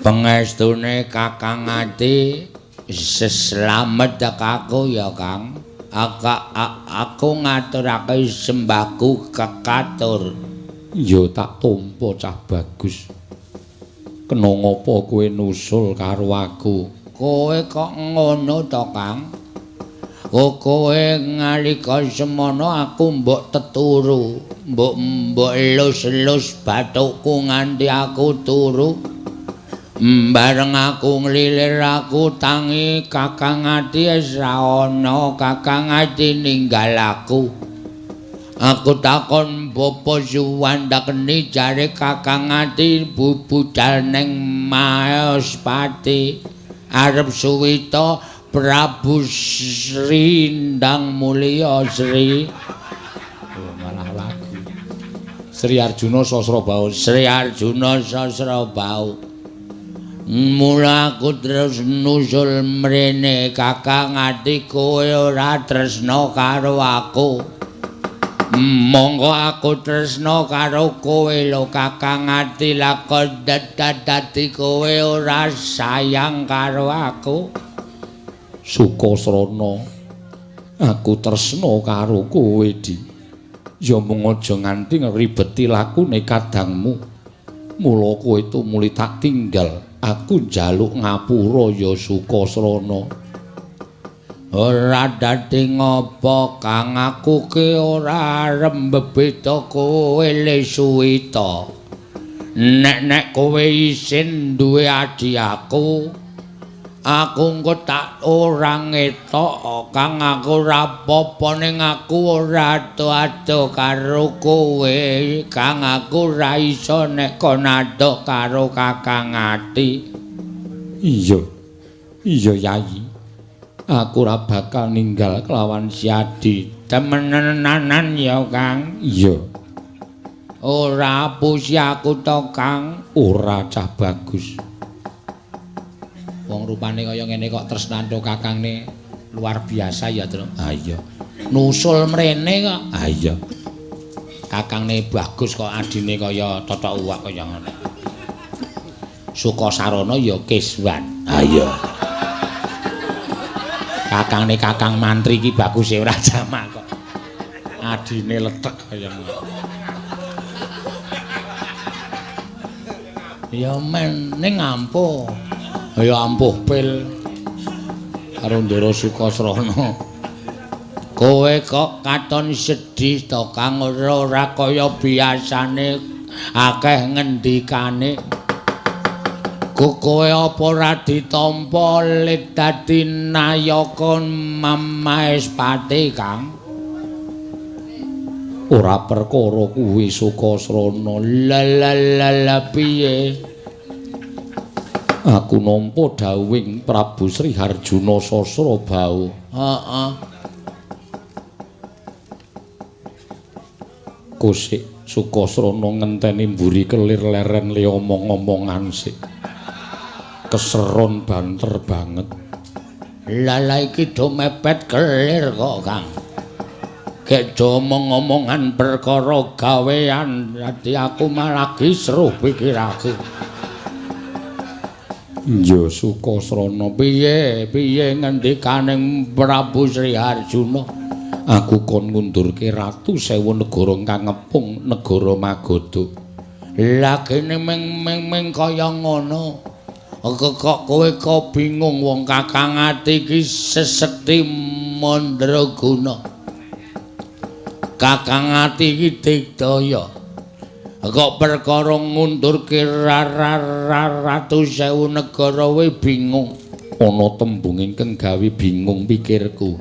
Pangestune Kakang Ati seslamet aku ya Kang. Aku ngaturake sembahku kekatur. Ya tak tampa cah bagus. Kena ngapa kowe nusul karo aku? Kowe kok ngono to Kang? Kowe nalika semono aku mbok teturu, mbok elus-elus bathukku nganti aku turu. Bareng aku nglilir aku tangi Kakang Ati ora ana, Kakang Ati ninggal aku. Aku takon bapa suwandakne jare Kakang Ati budal ning Maespati arep suwita Prabu Sri Ndang Mulya Sri. Malah lagu. Sri Harjuna Sasrabau. Sri Harjuna Sasrabau. Mula aku terus nusul mrene Kakang Ati kowe ora tresna karo aku. Monggo aku tresna karo kowe lho Kakang Ati lakon dadi kowe ora sayang karo aku. Sukasrana, aku tresna karo kowe Di. Ya mung aja nganti ngribeti lakune kadangmu. Mula kowe tumuli tak tinggal, aku njaluk ngapura ya Sukasrana. Ora dadi ngopo Kang, aku ki ora arep beda kowe le Suwita. Nek kowe isin duwe adhi aku Aku engko tak ora ngetok Kang aku ora apa ning aku ora ado-ado karo kowe Kang aku ora iso nek kon adok karo Kakang Ati. Iya Yayi. Aku ora bakal ninggal kelawan si Adi. Temenanan ya Kang. Iya. Ora pusi aku to Kang. Ora cah bagus. Wong rupane kaya ngene kok tresnanto kakangne luar biasa ya, Tru. Ah iya. Nusul mrene kok. Ah iya. Kakangne bagus kok adine kaya totok uwak kaya ngono. Sukasarana ya Kiswan. Ah iya. Kakangne Kakang Mantri iki baguse ora jamak kok. Adine letek kaya ngono. Ya men ning ampuh. Ya ampuh pil karo Ndara Sukasrana. Kowe kok katon sedih to Kang ora kaya biasane akeh ngendikane. Kowe apa ora ditampa lit dadi nayaka Maespati Kang? Ora perkara kuwi Sukasrana. La piye? Aku nampa dawuhing Prabu Sri Harjuna Sasrabau. Heeh. Kosik Sukasrana ngenteni mburi kelir leren le omong-omongan sik. Keseron banter banget. Lala iki do mepet kelir kok, Kang. Gek do omong-omongan perkara gawean, dadi aku malah seru pikiraku. Iya Sukasrana, Piye ngendikaning Prabu Sri Harjuna? aku kon ngundurke Ratu Sewu negara kang ngepung negara Magadha. Lah kene meng kaya ngono. Kok kowe kok bingung wong Kakang Ati iki sesekti mandraguna. Kakang Ati iki digdaya. Kok perkara ngundurke Ratu Sewu negara we bingung. Ana tembung ingkang gawe bingung pikirku.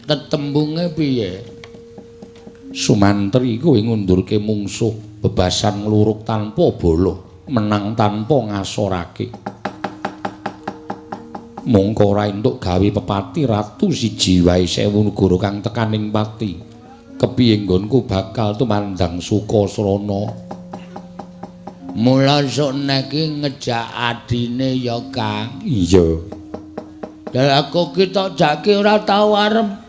Tetembunge piye? Sumantri kowe ngundurke mungsuh bebasan ngluruk tanpa bala, menang tanpa ngasorake. Mongko ora entuk gawe pepati ratu siji wae sewu negara kang tekaning pati. Kepiye nggonku bakal tumandang Sukasrana. Mula sok neki ngejak adine ya Kang. Iya. Lah aku ki tok jake ora tau arep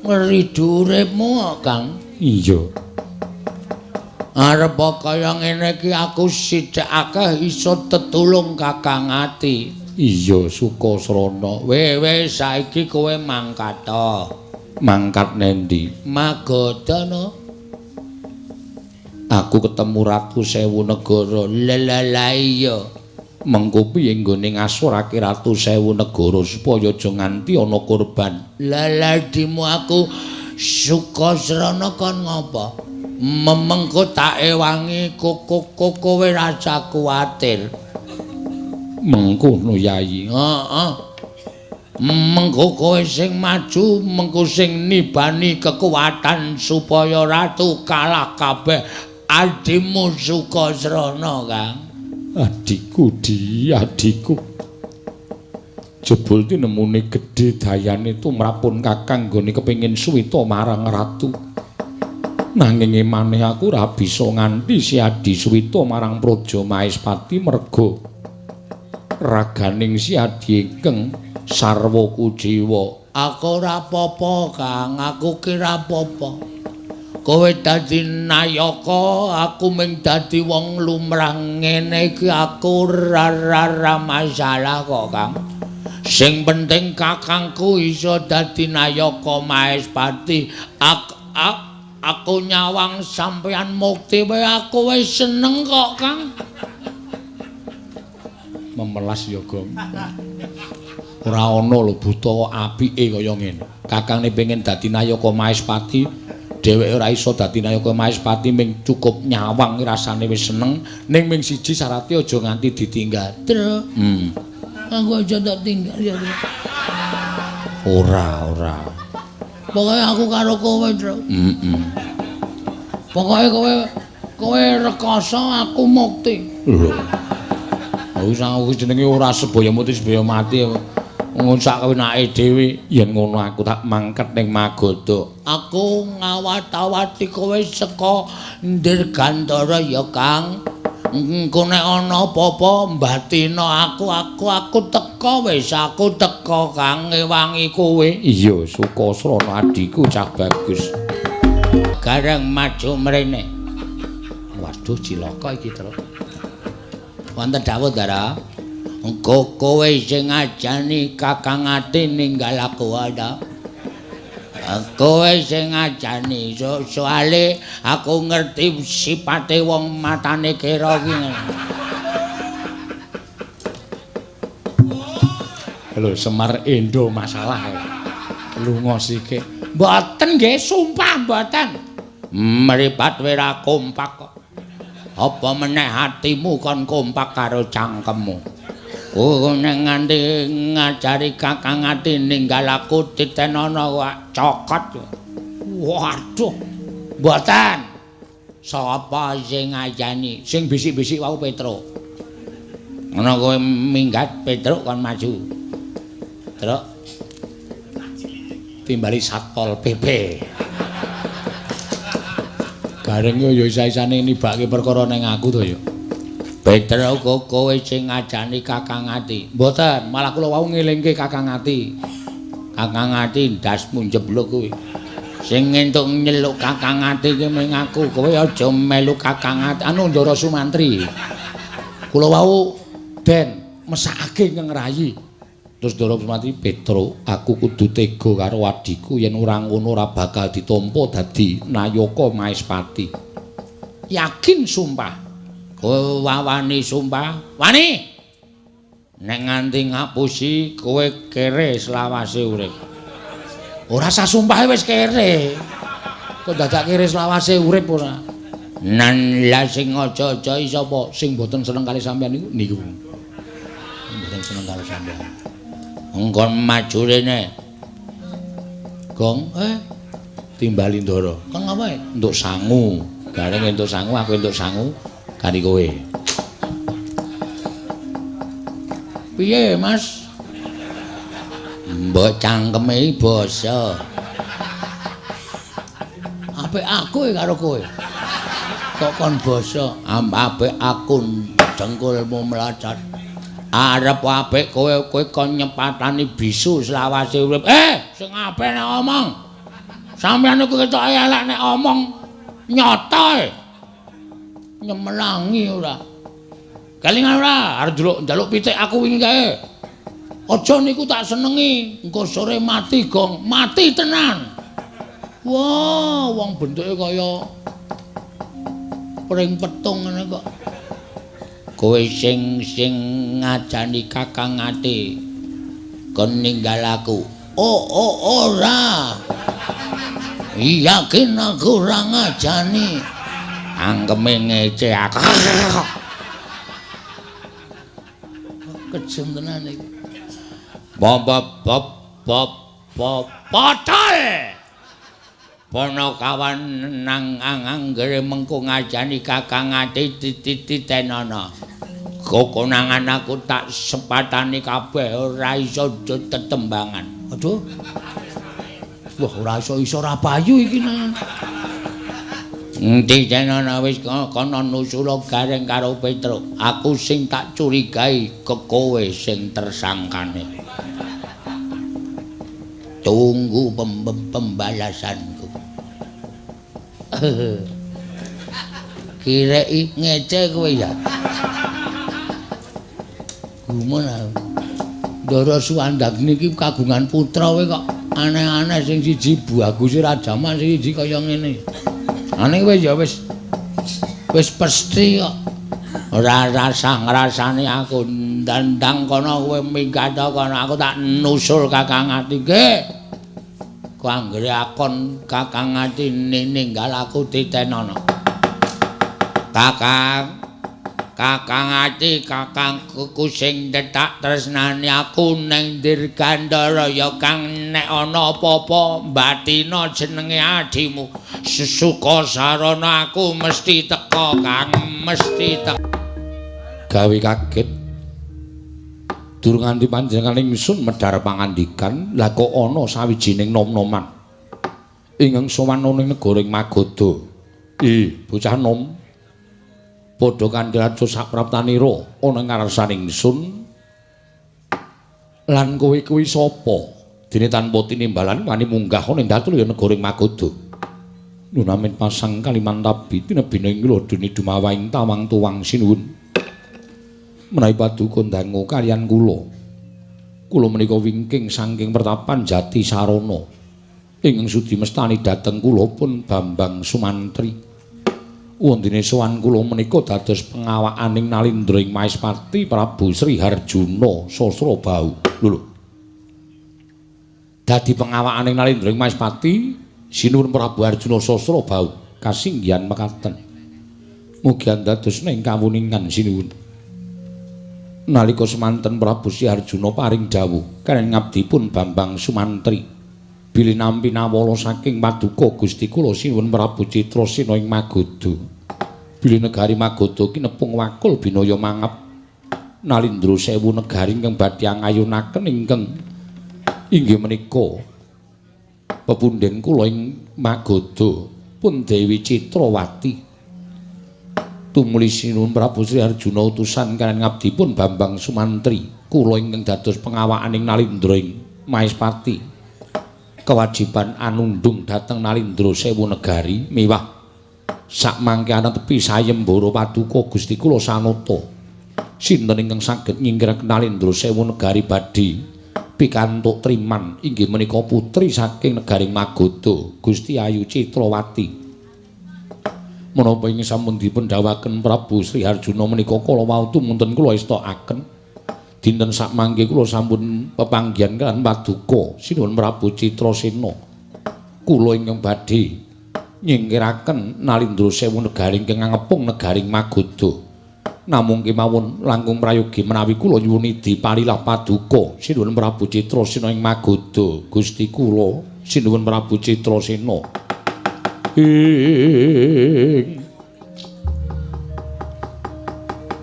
ngridu uripmu Kang. Iya. Arep kaya ngene iki aku sithik akeh iso tetulung Kakang Ati. Iya Sukasrana. Wis saiki kowe mangkat to. Mangkat nendi? Magadha no. Aku ketemu Ratu Sewu negara. Lah iya. Mengko piye nggone ngasorake Ratu Sewu negara supaya aja nganti ana korban. Lah dimu aku Sukasrana kon ngopo? Mengko tak ewangi kowe rasa kuwatir. Mengkono Yayi. Heeh. Mengko kowe sing maju, mengko sing nibani kekuatan supaya ratu kalah kabeh adimu Sukasrana, Kang. Adikku adikku. Jebul tinemune gedhe dayane tumrapun Kakang nggone kepengin suwita marang ratu. Nanging maneh aku ora bisa nganti si Adi suwita marang Praja Maespati merga raganing si Adi ingkang sarwa kujiwa. Aku ora apa-apa, Kang. Aku kira apa-apa. Kowe dadi nayaka, aku mung dadi wong lumrah ngene iki aku ora masalah kok, Kang. Sing penting kakangku iso dadi nayaka Maespati. Aku nyawang sampeyan mukti wae aku wis seneng kok, Kang. Memelas ya, Gong. Ora ana lho buta apike kaya ngene. Kakangne pengen dadi nayaka Maespati, dheweke ora iso dadi nayaka Maespati ming cukup nyawang rasane wis seneng, ning ming siji syaraté aja nganti ditinggal. Aku aja tak tinggal ya. Ora. Pokoknya aku karo kowe, Tru. Pokoknya kowe rekoso, aku mukti. Lho. Aku jenenge ora sebaya muti sebaya mati. Ngusak kewenake dhewe yen ngono aku tak mangket ning Magoda. Aku ngawat-awati kowe saka Ndirgantara ya, Kang. Engko nek ana apa-apa mbatina aku teko wis aku teko Kang ngewangi kowe. Iya, Sukasrana adhiku cah bagus. Gareng maju mrene. Waduh cilaka iki, Tru. Wonten dawuh, Dara. Engko kowe sing ngajani Kakang Ati ninggal aku ada. Kowe sing ngajani soale aku ngerti sipate wong matane kira ki. Lho Semar Endo masalah. Lunga sike. Mboten nggih, sumpah mboten. Mripat wira kompak kok. Apa meneh atimu kon kompak karo cangkemmu? Nek nganti ngajari Kakang Ati ninggal aku titenana kok cokot. Waduh. Mboten. Sapa sing ngajani? Sing bisik-bisik wau Petruk. Ana kowe minggat Petruk kon maju. Truk. Timbali Satpol PP. Gareng yo isa-isane nibake perkara ning aku to yo. Petruk kok kowe sing ngajani Kakang Ati. Mboten, malah kula wau ngelingke Kakang Ati. Kakang Ati ndasmu njebluk kuwi. Sing entuk nyeluk Kakang Ati ki mung aku, kowe aja melu Kakang Ati. Anu Ndara Sumantri. Kula wau den mesakake ngrayi. Terus Ndara Sumantri, Petruk, aku kudu tega karo adhiku yen ora ngono ora bakal ditampa dadi Nayaka Maespati. Yakin sumpah. Kowe wani sumpah? Wani. Nek nganti ngapusi kowe kere selawase urip. Ora usah sumpah wis kere. Kok dadak kere selawase urip ora. Nan la sing aja-aja sapa sing mboten seneng kali sampean niku. Mboten seneng kali sampean. Engkon maju rene. Gong, timbali Ndara. Kang apa? Entuk sangu. Gareng entuk sangu, aku entuk sangu. Kari kowe. Piye, Mas? Mbok cangkeme basa. Apik aku karo kowe. Kok kon basa? Apik aku dengkulmu melacat. Arep apik kowe kon nyepatani bisu selawase urip. Sing apik nek omong. Sampeyan iku ketok elek nek omong nyata. Nyemelangi ora. Kelingan ora, arep njaluk pitik aku wingi kae. Aja niku tak senengi, engko sore mati gong, mati tenan. Wah, wong bentuke kaya pring petung ngene kok. Kowe sing ngajani Kakang Ati kon ninggal aku. Ora. Yakin aku ora ngajani. Angkeme ngece aku. Kejem tenan iki. Potol. Ponokawan nang anggere mengko ngajani Kakang Ati titenana. Kokonangan aku tak sepatani kabeh ora iso tetembangan. Aduh. Wah ora iso ora payu iki nang. Titenana wis kono nusula gareng karo Petruk. Aku sing tak curigai kowe sing tersangkane. Tunggu pembalasanku. Kirei ngece kowe ya. Gumun aku. Ndara Suwandagni iki kagungan putra kowe kok aneh-aneh sing siji bagus ra jaman sing siji kaya ngene. Ane wis ya wis pesti kok. Ora rasane aku ndandang kono kowe minggat kono aku tak nusul Kakang Ati. Nggih. Ku anggere akon Kakang Ati ninggal aku titenana. Kakang Kakang ati kakangku sing tetak tresnani aku ning Dirgandara ya Kang nek ana apa-apa batina jenenge adimu Suka sarana aku mesti teka Kang mesti teka gawe kaget durung nganti panjenengan ingsun medhar pangandikan lah kok ana sawijining nom-noman ingkang sowan ning negara Magoda bocah nom padha kandharaja sapraptanira ana ngarsaning ingsun lan kowe kuwi sapa dene tanpa tinimbalan wani munggah ning datul ya negara Magoda nunamen pasang Kalimantabi tinebine kula dene dumawaing tawang tuwang sinuwun menawi paduka dangu kaliyan kula menika wingking saking pertapan Jati Sarana ingkang sudi mestani dhateng kula pun Bambang Sumantri wondene sowan kula menika dados pengawakaning Nalindra ing Maespati Prabu Sri Harjuna Sasrabau lho dadi pengawakaning Nalindra ing Maespati sinuwun Prabu Harjuna Sasrabau kasinggihan mekaten mugi dados ing kawuningan sinuwun nalika semanten Prabu Sri Harjuna paring dawuh kaliyan ngabdipun Bambang Sumantri bilih nampi nawala saking paduka Gusti kula sinuwun Prabu Citrasena ing Magoda bilih negari Magoda kinepung wakul binaya mangap Nalindra sewu negari ingkang badhe angayunaken ingkang inggih menika pepundhen kula ing Magoda pun Dewi Citrawati tumuli sinuwun Prabu Sri Harjuna utusan kaliyan ngabdipun Bambang Sumantri kula ingkang dados pengawakaning Nalindra ing Maespati kewajiban anundung dhateng Nalindra sewu negari miwah sak mangke ana tepi sayembara paduka Gusti kula sanata sinten ingkang saged nyingkiraken Nalindra sewu negari badhe pikantuk triman inggih menika putri saking negari Magoda Gusti Ayu Citrawati menapa ing sampun dipun dawuhaken Prabu Sri Harjuna menika kala wau tumunten kula estakaken dinten sak mangke kula sampun pepanggihan kaliyan paduka sinuwun Prabu Citrasena kula ingkang badhe nyingkiraken Nalindra sewu negari ingkang ngepung negari Magoda namung kemawon langkung prayogi menawi kula nyuwun diparilah paduka sinuwun Prabu Citrasena ing Magoda Gusti kula sinuwun Prabu Citrasena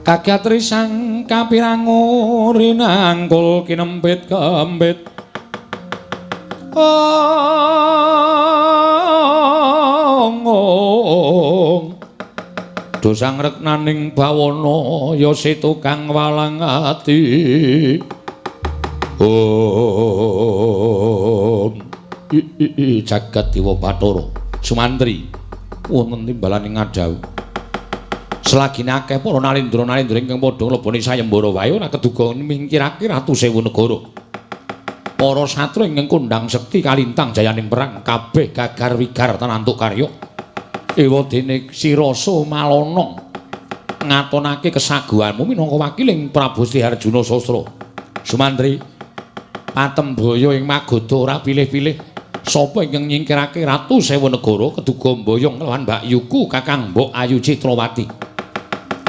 kagatri sang kapirangu rinangkul kinempit kembit ong dosang reknaning bawana ya setukang walang ati jagat dewa Bathara Sumantri wonten timbalaning ngadhau selagine akeh para Nalindra ingkang padha ngleboni sayembara wae ora keduga mingkirake Ratu Sewu Negara para satru ingkang kondhang sekti kalintang jayaning perang kabeh gagar wigar tanantuk karya ewa dene Sirasa Malana ngatonake kesaguhanmu minangka wakiling Prabu Sri Harjuna Sasra Sumantri Patembaya ing Magoda ora pilih-pilih sapa ingkang nyingkirake Ratu Sewu Negara keduga mboyong lawan Mbak Yuku Kakang Mbok Ayu Citrawati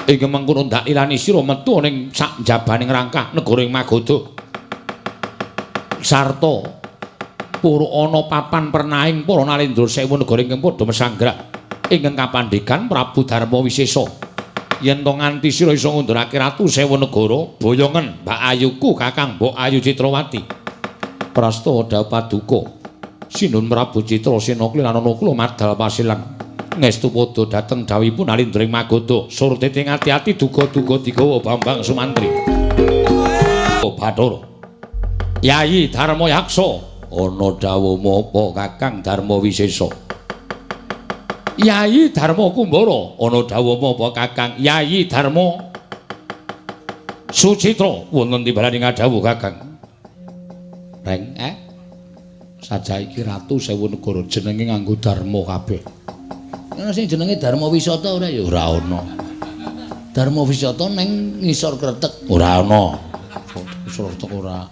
ingkang mengkono ndak ilani sira metu ning sak jabaning rangkah negara ing Magoda sarta pura ana papan pernahing para Nalindra Sewu Negara ingkang padha mesanggrah ingkang kapandhekan Prabu Darma Wisesa yen to nganti sira isa ngundurake Ratu Sewu Negara boyongen Mbak Ayuku Kakang Mbok Ayu Citrawati prasta dawuh paduka Sinuwun Prabu Citrasena kliran ana kula madal pasilan ngestu padha dhateng dawuhipun Nalindra ing Magoda surte ing ati-ati duga-duga digawa Bambang Sumantri Bathara Yayi Darma Yaksa ana dawuhmu apa Kakang Darma Wisesa Yayi Darma Kumbara ana dawuhmu apa Kakang Yayi Darma Sucitra wonten timbalaning dawuh Kakang Reng sajaiki Ratu Sewu Negara jenenge nganggo Darma kabeh. Ana sing jenenge Darma Wisata ora ya ora ana. Darma Wisata ning ngisor Kretek ora ana. Ngisor Kretek ora.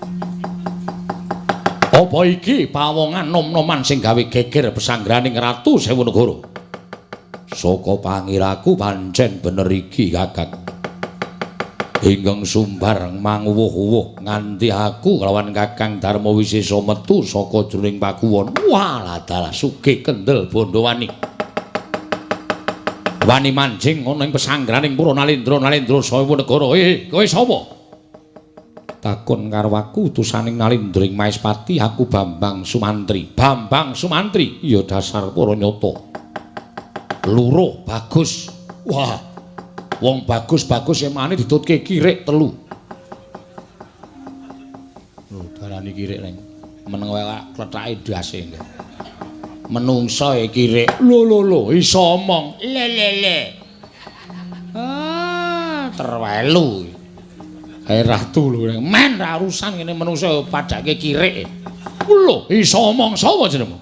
Apa iki pawongan nom-noman sing gawe geger pesanggraning Ratu Sewu Negara? Saka pangiraku pancen bener iki Kakang. ingkang sumbar manguwuh-uwuh nganti aku kelawan Kakang Darma Wisesa metu saka jroning pakuwon. Walah dalah sugih kendel Bondowani. Wani manjing ana ing pesanggraning para Nalendra saha negara. Kowe sapa? Takon karo aku utusaning Nalendra ing Maespati, aku Bambang Sumantri. Bambang Sumantri? Ya dasar para nyata. Luruh bagus. Wah. Wong bagus-bagus emane ditutke kirik 3. Lho, darani kirik ning. Meneng wae klethake dase. Menungsa e kirik. Lho, iso omong. Le. Terwelu. Kae ratu lho. Men ra urusan ngene menungsa padake kirik. Lho, iso omong sapa jenengmu?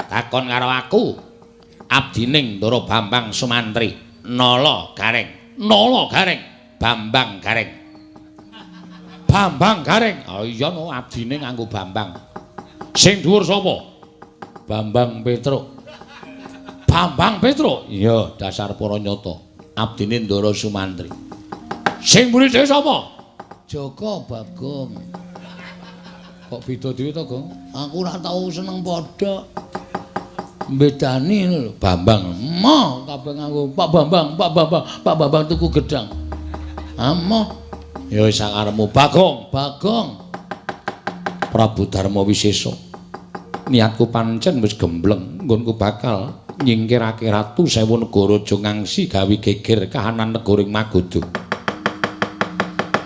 Takon karo aku. Abdining Ndara Bambang Sumantri. Nala Gareng. Bambang Gareng. Bambang Gareng. Oh iya no abdine nganggo Bambang. Sing dhuwur sapa? Bambang Petruk. Bambang Petruk? Iya, dasar para nyata. Abdine Ndara Sumantri. Sing murid sapa? Joko Bagong. Kok beda dhewe to, Gong? Aku ora tau seneng padha. Bedani lho Bambang mo kabeh nganggo Pak Bambang tuku gedang. Amoh ya wis sakarepmu Bagong. Prabu Darma Wisesa. Niatku pancen wis gembleng nggonku bakal nyingkirake Ratu Sewu Negara aja ngangsi gawe geger kahanan negara ing Magoda.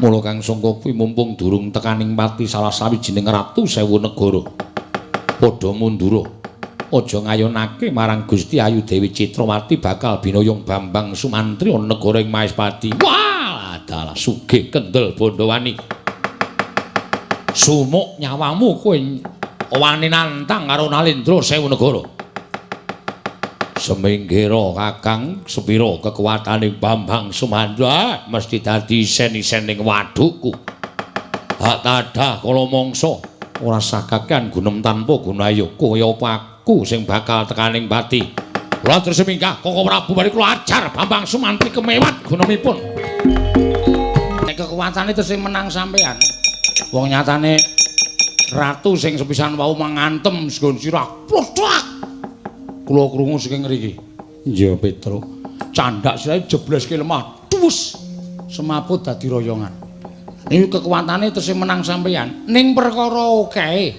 Mula Kang Sangka kuwi mumpung durung tekaning pati salah sawijining Ratu Sewu Negara. Padha mundura. Aja ngayunake marang Gusti Ayu Dewi Citrawati bakal binoyong Bambang Sumantri ana negara ing Maespati. Wah, dalah sugih kendel Bondowani. Sumuk nyawamu kowe wani nantang karo Nalendra Sewu Negara. Seminggira Kakang sepira kekuwatane Bambang Sumantri mesti dadi isen-isen ning wadukku. Hak tadah kala mangsa ora sakakean gunem tanpa gunayu kaya apa aku sing bakal tekaning pati. Kula terus mingkah Koko Prabu bari kula ajar Bambang Sumantri kemewat gunemipun. Nek kekuwatane terus sing menang sampean. Wong nyatane ratu sing sepisan wau mangantem sgon sirah. Plodak. Kula krungu saking mriki. Iya Petruk. Candak sirahe jebleske lemah. Tuwus. Semaput dadi royongan. Niku kekuwatane terus sing menang sampean. Ning perkara akeh.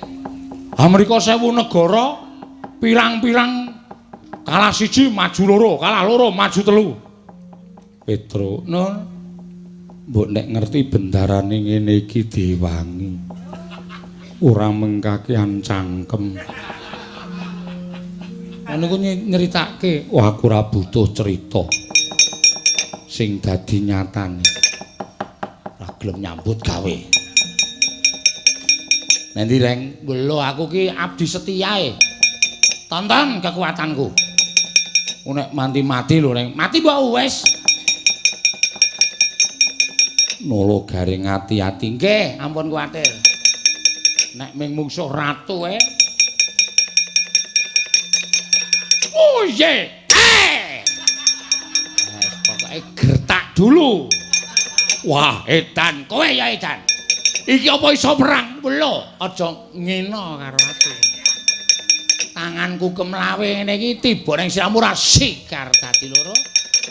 Amrika Sewu Negara pirang-pirang kalah 1 maju 2, kalah 2 maju 3. Petruk, Nun. Mbok nek ngerti bendarane ngene iki diwangi. Ora mengkakean cangkem. Niku nyeritake, wah aku ora butuh cerita. Sing dadi nyatane. Ora gelem nyambut gawe. Nanti Reng, lho aku ki abdi setiae. Tonton kekuatanku. Nek mati lho Reng. Mati mbok wis. Nala Gareng ati-ati. Nggih, ampun kuwatir. Nek ming mungsuh ratu Oh ye. Pokoke gertak dulu. Wah, Edan, kowe ya Edan. Iki apa iso perang? Lho, aja ngena karo aku. Tanganku kemlawe ngene iki tiba ning siramu ra sikar dadi loro.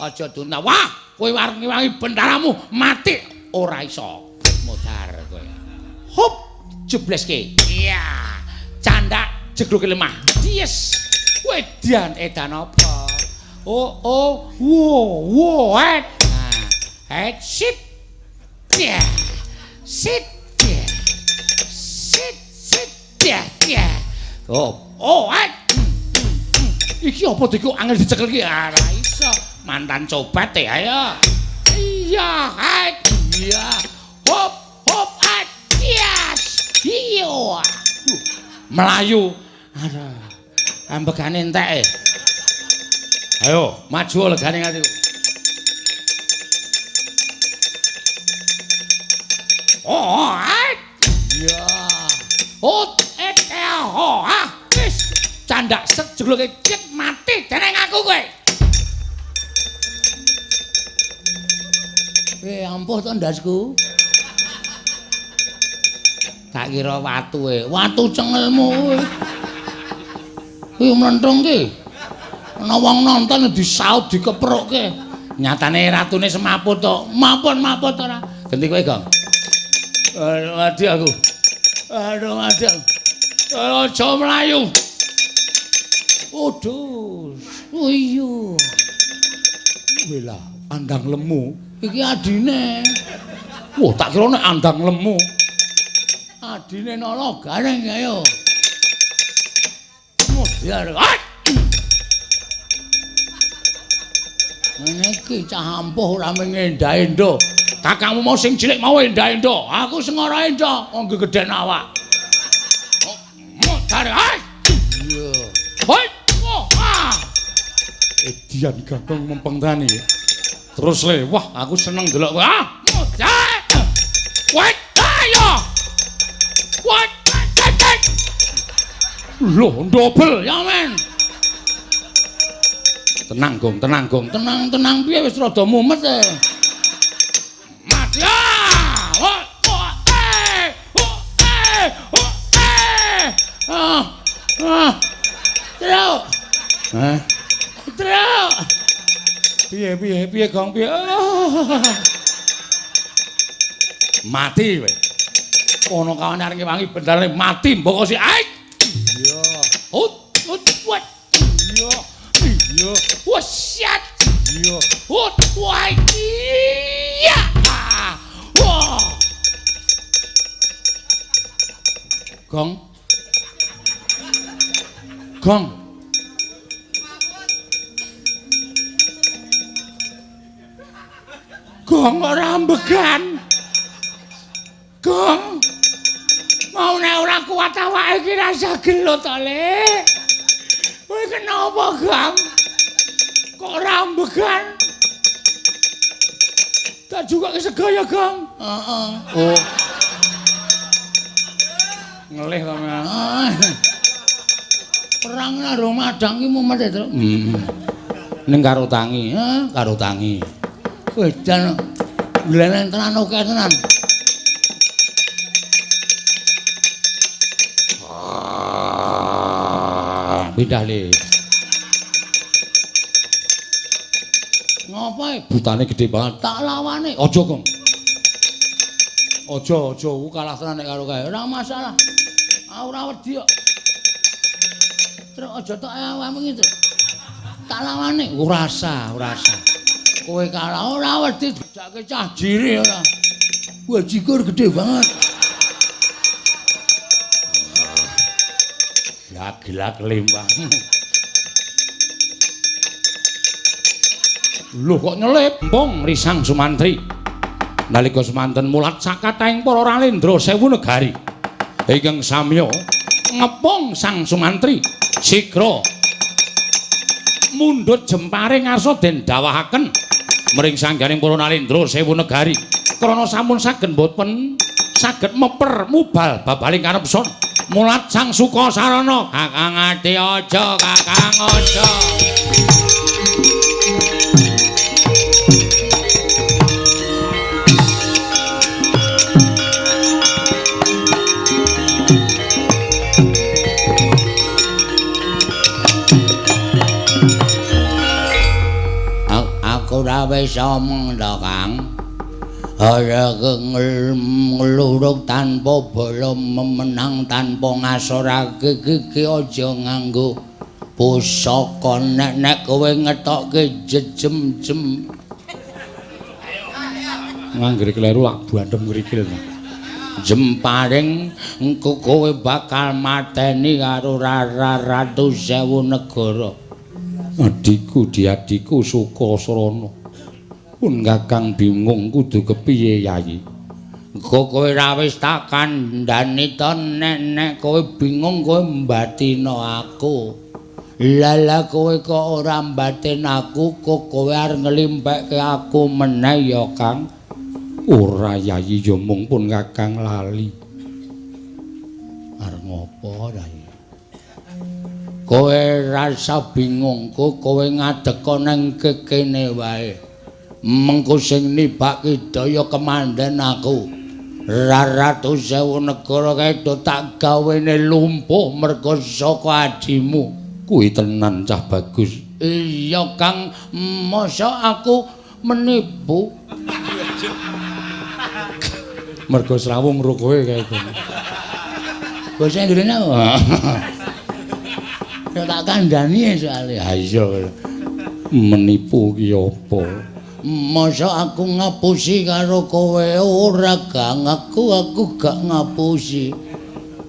Aja dunta. Wah, kowe wangi-wangi bendaramu mati ora iso. Modar kowe. Hop, jebleske. Iya. Candak jegluke lemah. Yes. Kowe Edan apa? Wo, sit. Yeah. Sit. Yeah. Iki apa diku angel dicekel iki? Ora iso. Mantan cobat ayo. Iya, iya. Hop, yes. Iya. Melayu. Aduh. Ambegane entek. Ayo, maju legane atiku. Iya. Wis candak set jegluke cek mati dening aku kowe. empuh to ndasku. Tak kira watuke, watu cengelmu kuwi. Kuwi mlenthung ki. Ana wong nonton disaut dikeprokke. Nyatane ratune semaput to. Mapun-maput ora. Genti kowe, Gong. Aduh, mati aku. Aduh, mati aku. Aja mlayu. Waduh. Oh iya. Wela, andang lemu. Iki adine. Wah, tak kira nek andang lemu. Adine nolo gareng ayo. Modiar. Ngene iki cah ampuh ora mengendha-endha. Kakangmu mau sing cilik mau endha-endha. Aku sing ora endha, wong gedhen awak. Modiar. Iya. Hoi. Oh, ah. Edian Kakang mempengtani. Terus le, wah aku seneng delok kowe. Ah, modiar. Wait, ayo. What? Loh, double ya men. Tenang Gong, tenang Gong, tenang piye wis rada mumet e. Mas ya. Truk. Hah? Truk. Piye Gong piye? Mati kowe. Ono kawan areng wangi bendane mati mbok si aik. Iya. What? Iya. Iya. Wasyat. Iya. Wah. Iya. Wah. Gong. Gong ora ambegan. Gong. Mau nek ora kuat awake iki rasa gelut to, Le. Kowe kenapa, Gong? Kok ora ambegan? Tak juga kesegaya, Gong. Heeh. Oh. Ngelih to, Mas. Perang karo madang ki mumet, Tru. Ning karo tangi, karo tangi. Kowe jan glenen tenan oke tenan. Pindah le. Ngapae? Butane gede banget. Tak lawane. Aja, Gong. Aja, ku kalah tenan nek karo kae. Ora masalah. Ora wedi kok. Terus aja tok awakmu iki, Truk. Tak lawane. Ora usah. Kowe kalah ora wedi dijake cah jiri ora. Wah, jikur gede banget. Gilak lembang. Lho kok nyelip Mpong Risang Sumantri. Nalika semanten mulat sakataing para ralendra 1000 negari. Ingkang samya ngepong Sang Sumantri sigra mundhut jempare ngarsa den dawahaken mring sangganing para ralendra 1000 negari. Krana sampun saged boten saged meper mubal babaling karepson. Mulat Sang Sukasarana, Kakang ati aja, Kakang aja. Aku ora wis omong to, Kang. Ora ngeluruk tanpa bala memenang tanpa ngasorake iki aja nganggo pusaka nek kowe ngetokke jejem-jem. Nganggere kleru lak bandem ngrikil. Jemparing engko kowe bakal mateni karo Ratu 1000 negara. Adikku diadiku Sukasrana. Pun Kakang bingung kudu kepiye Yayi. Engko kowe ra wis tak kandhani to nek kowe bingung kowe mbatina aku. Lala kowe kok ora mbatin aku kok kowe arep nglimpekke aku meneh ya Kang. Ora Yayi ya mung pun Kakang lali. Arep ngopo Yayi? Kowe rasa bingung kok kowe ngadeka nang kekene wae. Mengko sing nibake daya kemanden aku. Raratu sewu negara kedo tak gawene lumpuh merga saka adimu. Kuwi tenan cah bagus. Iya Kang, masa aku menipu? Merga srawung ro kowe kae itu. Basa Indonesia. Ya tak kandhani soalé. Ha iya. Menipu ki apa? Masa aku ngapusi karo kowe ora Kang, aku gak ngapusi.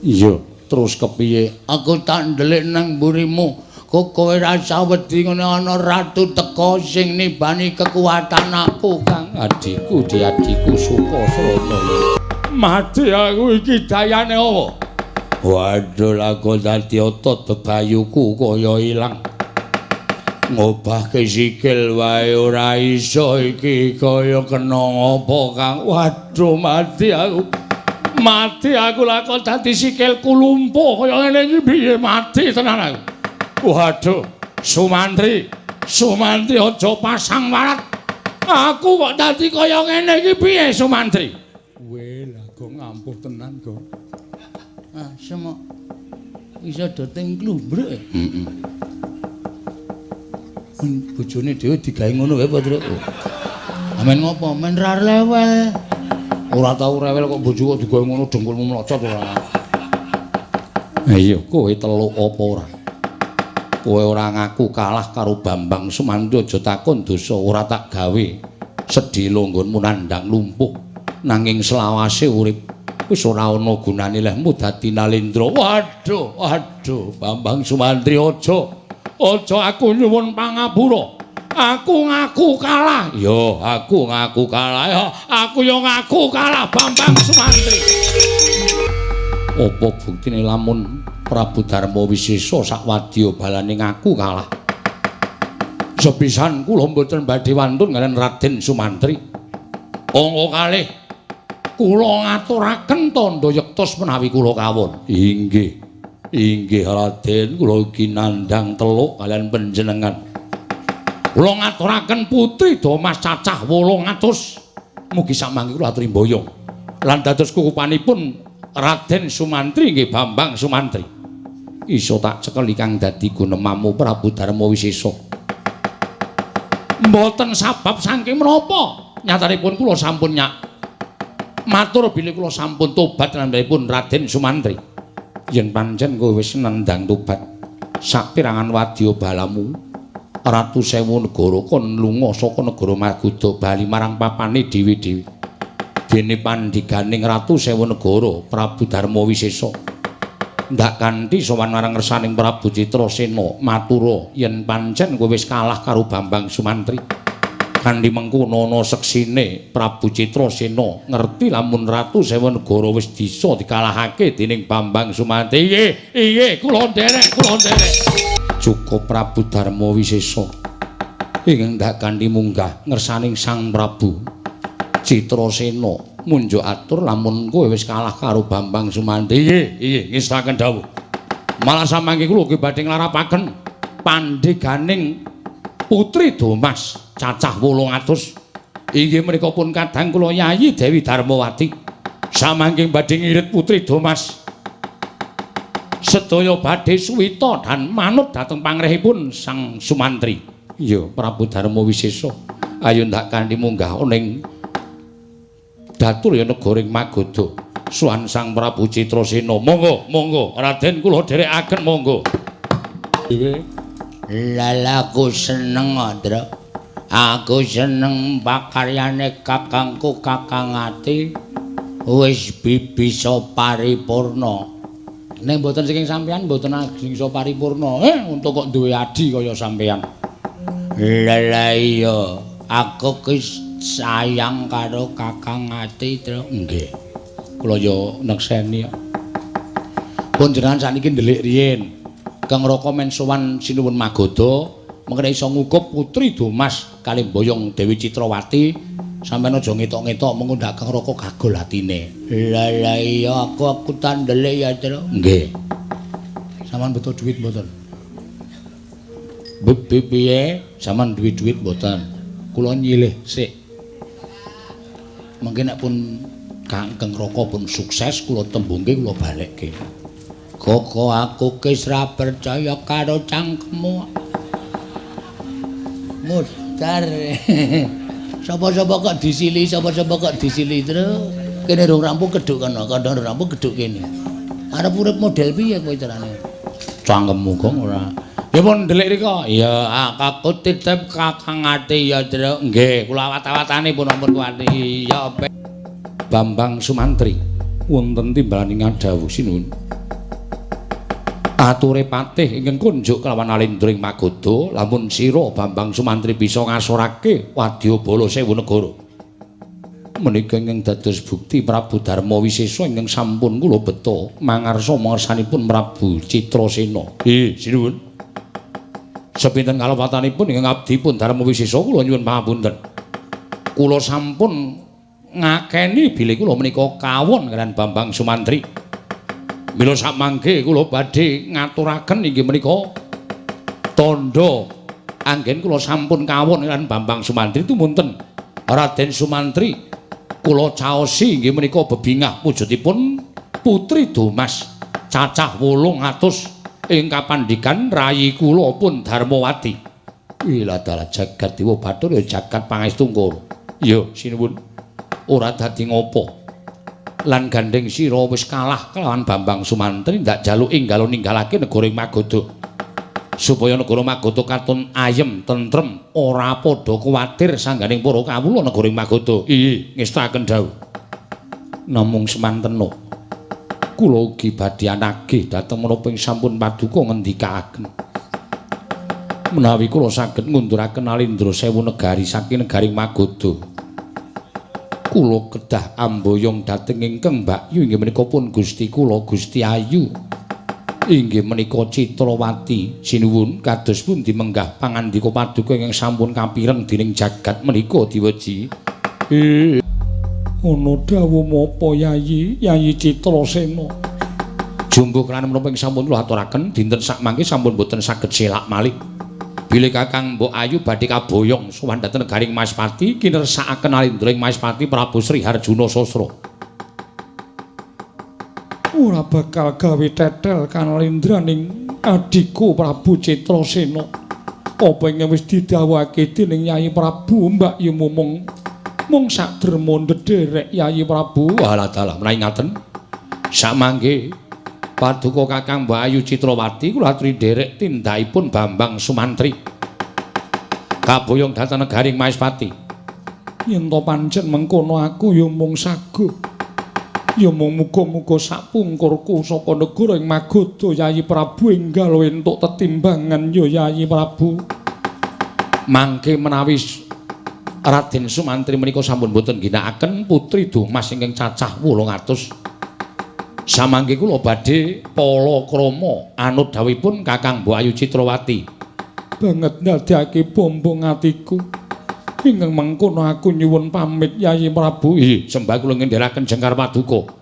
Iya, terus kepiye? Aku tak ndelik nang mburimu. Kok kowe rasa wedi ngene ana ratu teka sing nibani kekuatan aku, Kang. Adikku, diadiku Sukasrana. Mati aku iki dayane apa? Waduh, laku dadi otot bebayuku kaya ilang. Ngobahke sikil wae ora iso iki kaya kena apa, Kang. Waduh, mati aku. Mati aku laku dadi sikilku lumpuh kaya ngene iki piye mati tenan aku. Waduh, Sumantri aja pasang warat. Aku kok dadi kaya ngene iki piye, Sumantri? Weh, lah kok ngampuh tenan kok. Ah, semok iso doting klumbruk. Heeh. Bojone dhewe digawe ngono wae, Pak Tru. Amen ngopo? Men rar lewel. Ora tau rewel kok bojo kok digawe ngono dengkulmu mlocot ora. Iya, kowe teluk apa ora? Kowe ora ngaku kalah karo Bambang Sumantri aja takon dosa ora tak gawe. Sedhela nggonmu nandhang lumpuh nanging selawase urip. Wis ora ana gunane lehmu dadi Nalendra. Waduh, Bambang Sumantri aja aku nyuwun pangapura. Aku ngaku kalah. Yo, aku ngaku kalah. Yo, aku yo ngaku kalah Bambang Sumantri. Apa buktine lamun Prabu Darma Wisesa sak wadya balane ngaku kalah? Sepisan kula mboten badhe wantun kaliyan Raden Sumantri. Angka kalih kula ngaturaken tandha yektos menawi kula kawon. Inggih Raden, kula ugi nandhang teluk kaliyan panjenengan. Kula ngaturaken putri Damas cacah 800. Mugi samangke kula aturi mboyong. Lan dados kukupanipun Raden Sumantri nggih Bambang Sumantri. Iso tak cekeli kang dadi gunemamu Prabu Darma Wisesa. Mboten sabab saking menapa. Nyatanipun kula sampun matur bilih kula sampun tobat nambaipun Raden Sumantri. Yen pancen kowe wis nendang tobat sapirangan wadya balamu Ratu Sewu negara kon lunga saka negara Magoda bali marang papane dhewe-dhewe. Dene pandhiganing Ratu Sewu negara Prabu Darma Wisesa ndak kanthi sowan marang ngersaning Prabu Citrasena matura yen pancen kowe wis kalah karo Bambang Sumantri. Kanthi mengkono ana seksine Prabu Citrasena ngerti lamun Ratu Sewu negara wis bisa dikalahake dening Bambang Sumantri. Iye, kula nderek. Cukup Prabu Darma Wisesa ingkang ndak kanthi munggah ngersaning Sang Prabu Citrasena munjuk atur lamun kowe wis kalah karo Bambang Sumantri. Iye, ngestaken dawuh. Malah samangke kula ugi badhe nglarapaken pandheganing Putri Damas cacah 800. Inggih menika pun kadang kula Yayi Dewi Darmawati samangke badhe ngirit Putri Damas. Sedaya badhe suwita dan manut dhateng pangrehipun Sang Sumantri. Iya, Prabu Darma Wisesa. Ayo ndak kanthi munggah ning datur ya negaring Magoda. Suwan Sang Prabu Citrasena. Monggo, Raden kula dherekaken monggo. Lalaku seneng, Ndra. Aku seneng pakaryane kakangku Kakang Ati wis bisa paripurna. Ning mboten saking sampeyan mboten bisa paripurna. Untuk kok duwe adi kaya sampeyan. Lah iya, aku ki sayang karo Kakang Ati, Ndra. Nggih. Kula ya nekseni. Pun jenengan sakniki ndelik riyin. Kang Raka men sowan sinuwun Magoda, mengko iso ngukup Putri Damas kalih mboyong Dewi Citrawati, sampeyan aja ngetok-ngetok mengko ndak Kang Raka kagol atine. Lah iya aku tak ndelik ya, Tru. Nggih. Sampeyan beto dhuwit mboten? Piye? Sampeyan duwe dhuwit mboten? kula nyilih sik. Mengke nek pun Kangkeng Raka pun sukses kula tembungke kula balekke. Koko aku wis ra percaya karo cangkemmu. Mudar. Sapa-sapa kok disili, sapa-sapa kok disili terus. Kene rung rampung kedhuk kana, kandhane rampung kedhuk kene. Arep urip model piye kowe carane? Cangkemmu kok ora. Ya pun ndelik rika. Ya aku titip Kakang Ati ya, Tru. Nggih, kula awat-awatane pun ampun kuwati. Ya Bambang Sumantri wonten timbalan ngadhawuh sinuwun. Ature patih ingkang kunjuk kelawan Alendra ing Magoda, lamun sira Bambang Sumantri bisa ngasorake Wadyabala Sewu Negara. Menika ingkang dados bukti Prabu Darma Wisesa ingkang sampun kula beta mangarsa mangersanipun Prabu Citrasena. Sinuwun. Sepinten kalepatanipun ingkang abdi pun Darma Wisesa kula nyuwun pangapunten. Kula sampun ngakeni bilih kula menika kawon kaliyan Bambang Sumantri. Mila samangke kula badhe ngaturaken inggih menika tandha anggen kula sampun kawon kaliyan Bambang Sumantri tumunten Raden Sumantri kula caosi inggih menika bebingah wujudipun putri Domas cacah 800 ing kapandikan rayi kula pun Darmawati. Ila dalah jagat Dewa Bathara ya jagat pangestu Ngkara. Ya sinuwun ora dadi ngopo. Lan gandeng sira wis kalah kelawan Bambang Sumantri ndak jaluk enggal ninggalake negara Magoda. Supaya negara Magoda katon ayem tentrem ora padha kuwatir sangganing para kawula negara Magoda. Ngestaken dawuh. Namung semantena kula ugi badhe anagih dhateng menapa ing sampun paduka ngendikaaken menawi kula saged ngunduraken Alendra Sewu Negari saking negari Magoda kula kedah amboyong dhateng ingkang Mbakyu inggih menika pun Gusti kula Gusti Ayu inggih menika Citrawati sinuwun kados pundi menggah pangandika paduka ingkang sampun kapireng dening jagat menika diweji. Ana dawuh mapa Yayi Citrasena? Jumbo kelan menapa ing sampun kula aturaken dinten sak mangke sampun boten saged selak malih. Bilih Kakang Mbok Ayu badhe kaboyong sowan dhateng negaring Maespati kinersakaken Alendra ing Maespati Prabu Sri Harjuna Sasra. Ora bakal gawe tetel kan Alendraning adiku Prabu Citrasena. Apa ingkang wis didhawuhake dening Yayi Prabu Mbak Yu mung sak derma ndederek Yayi Prabu. Walah dalah menawi ngaten. Samangke paduka Kakang Mbak Ayu Citrawati kula aturi nderek tindakipun Bambang Sumantri. Kaboyong dhateng negaring Maespati. Yen to pancen mengkono aku ya mung saguh. Ya mung muga-muga sapungkurku saka negara ing Magoda Yayi Prabu enggal entuk tetimbangan ya Yayi Prabu. Mangke menawi Raden Sumantri menika sampun boten ginakaken putri Domas ingkang cacah 800. Samangke kula badhe palakrama anut dawuhipun Kakang Mbok Ayu Citrawati. Banget ndadekake bombong atiku. Ingkang mengkono aku nyuwun pamit Yayi Prabu. Sembah kula ngendharaken jengkar paduka.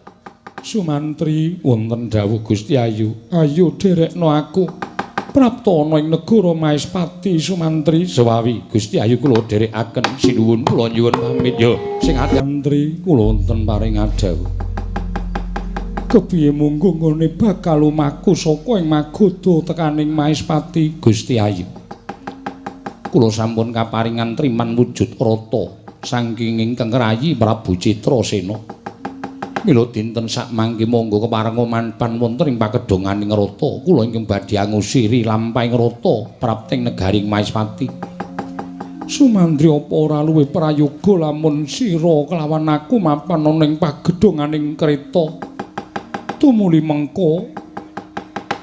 Sumantri wonten dawuh Gusti Ayu. Ayo derekno aku. Prapta ana ing negara Maespati Sumantri. Sewawi Gusti Ayu kula dherekaken sinuwun kula nyuwun pamit ya sing ati kula wonten paring adhawuh. Kepiye munggo ngene bakal lumaku saka ing Magoda tekaning Maespati Gusti Ayu. Kula sampun kaparingan triman wujud rata saking ingkang rayi Prabu Citrasena. Mila dinten sak mangke monggo keparenga manpan wonten ing pakedonganing rata kula ingkang badhe ngusiri lampahing rata prapting negaring Maespati. Sumantri apa ora luwih prayoga lamun sira kelawan aku mapan ana ing pagedonganing kreta. Tumuli mengko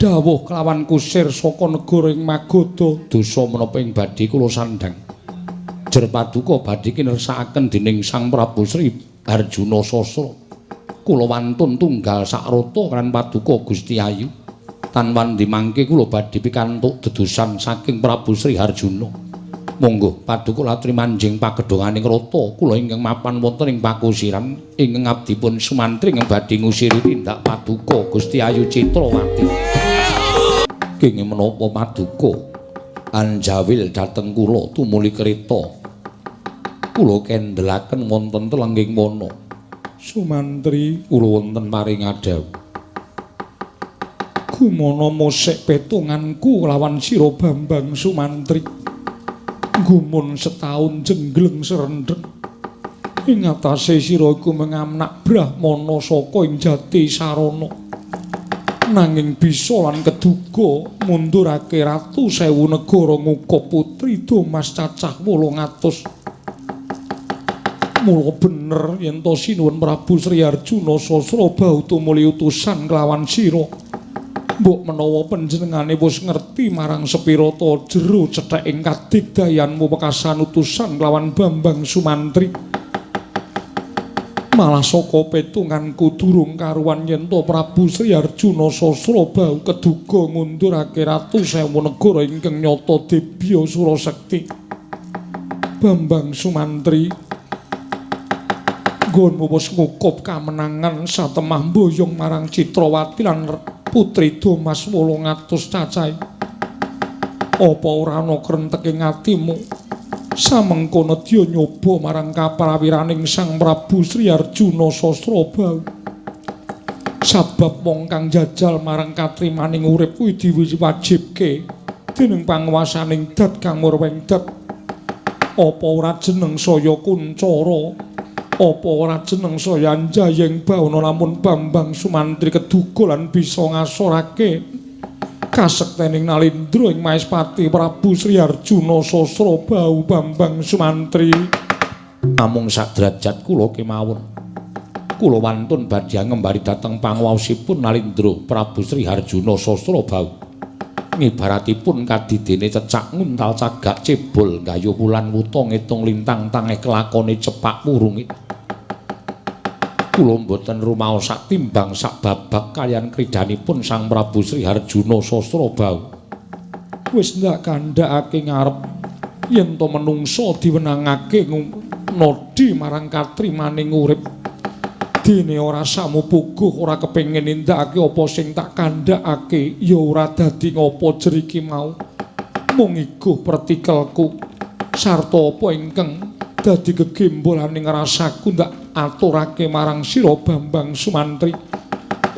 dawuh kelawan kusir saka negara ing Magoda dosa menapa ing badhe kula sandhang. Jer paduka badhe kinersakaken dening Sang Prabu Sri Harjuna Sasra. Kula wantun tunggal sakrata kan paduka Gusti Ayu. Tan wandi mangke kula badhe pikantuk dedusan saking Prabu Sri Harjuna. Monggo paduka latri manjing pagedonganing rata kula ingkang mapan wonten ing pakusiran ingkang abdipun Sumantri ingkang badhe ngusiri tindak paduka Gusti Ayu Citrawati. Kenging menapa paduka anjawil dhateng kula tumuli kreta kula kendelaken wonten telengging mono. Sumantri kula wonten paring adhawu. Gumana musik petunganku lawan sira Bambang Sumantri. Gumun setahun jengleng serendheng. Ing atase sira iku mengamnak Brahmana saka ing jati sarana. Nanging bisa lan keduga mundurake ratu 1000 negara ngukup putri Damas cacah 800. Mula bener yen to sinuwun Prabu Sri Arjuna Sasrabau tumuli utusan kelawan sira. Mbok menawa panjenengane wis ngerti marang sepira ta jero cethèking kadigdayanmu wekasan utusan kelawan Bambang Sumantri. Malah saka petunganku durung karuan yen to Prabu Sri Arjuna Sasrabau keduga ngundurake ratu 1000 negara ingkang nyata Debya Surasekti. Bambang Sumantri nggonmu wis ngukup kamenangan satemah mboyong marang Citrawati lan putri Damas 800 cacahe. Apa ora ana krenteking atimu samengko nedya nyoba marang kaprawiraning Sang Prabu Sri Arjuna Sasrabau? Sabab wong kang jajal marang katrimaning urip kuwi diwajibke dening panguwasaning dat kang murwengdet. Apa ora jeneng saya Kuncara? Apa ora jeneng saya Anjayeng Bawana lamun Bambang Sumantri keduga lan bisa ngasorake kasektening Nalindra ing Maespati Prabu Sri Arjuna Sasrabau Bambang Sumantri. Namung saderajat kula kemawon. Kula wantun badhe ngembari dhateng panguwasipun Nalindra Prabu Sri Arjuna Sasrabau. Ngibaratipun kadidene cecak nguntal cagak cebol gayuh wulan wuta ngitung lintang tangeh kelakone cepak wurunge. Kula mboten rumaos sak timbang sak babak kaliyan kridanipun Sang Prabu Sri Arjuna Sasrabau. Wis ndak kandhakake ngarep yen to menungsa diwenangake nodi marang katrimaning urip. Dene ora samupuguh ora kepengin nindakake apa sing tak kandhakake ya ora dadi ngapa jeriki mau. Mung iguh pertikelku sarta apa ingkang dadi gegembolaning rasaku ndak aturake marang sira Bambang Sumantri.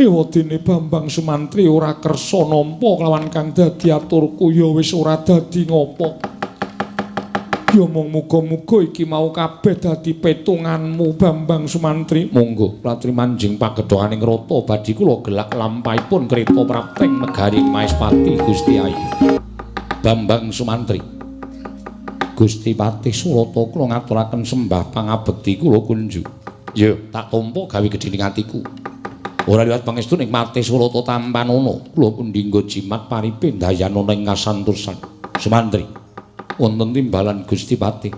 Ewadene Bambang Sumantri ora kersa nampa kelawan kang dadi aturku ya wis ora dadi ngapa. Ya mung muga-muga iki mau kabeh dadi petunganmu Bambang Sumantri. Monggo latri manjing pagedhoaning rata badhe kula gelak lampahipun kreta prapteng negari Maespati Gusti Ayu. Bambang Sumantri. Gusti Patih Surata kula ngaturaken sembah pangabekti kula kunju. Ya, tak tampa gawe gedhening atiku. Ora liwat pangestu ning Patih Surata Tampanana, kula pundhingga jimat paripe ndayana ing kasantosan. Sumantri. Wonten timbalan Gusti Patih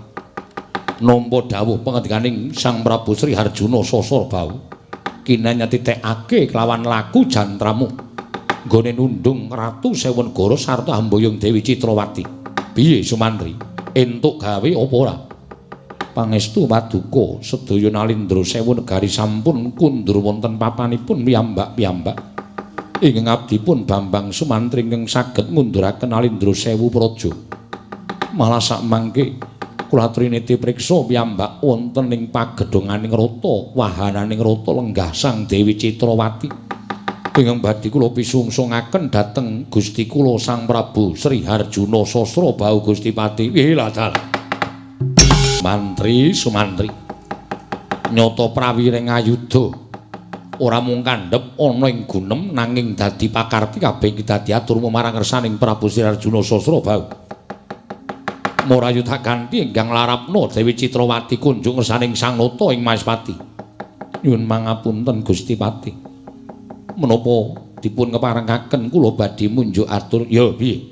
nampa dawuh pangandikaning Sang Prabu Sri Arjuna Sasrabau kinanya titekake kelawan laku jantramu nggone nundung ratu 1000 negara sarta amboyong Dewi Citrawati. Piye Sumantri, entuk gawe apa ora? Pangestu paduka sedaya Nalindra 1000 negari sampun kundur wonten papanipun piyambak-piyambak. Ing abdipun Bambang Sumantri ingkang saged ngunduraken Nalindra 1000 praja. Malah sak mangke kula triniti priksa piyambak wonten ing pagedhonganing rata wahananing rata lenggah Sang Dewi Citrawati ingkang badhe kula pisungsungaken dhateng Gusti kula Sang Prabu Sri Arjuna Sasrabau Gusti Patih. Wiladal Mantri Sumantri nyata prawiring ayuda ora mung kandhep ana ing gunem nanging dadi pakarti kabeh dadi aturmu marang ngersaning Prabu Sri Arjuna Sasrabau. Morayu tak ganti ingkang larapno Dewi Citrawati kunjung ngersaning Sang Nata ing Maespati. Nyuwun mangapunten Gusti Patih. Menapa dipun keparengaken kula badhe munjuk atur. Ya piye?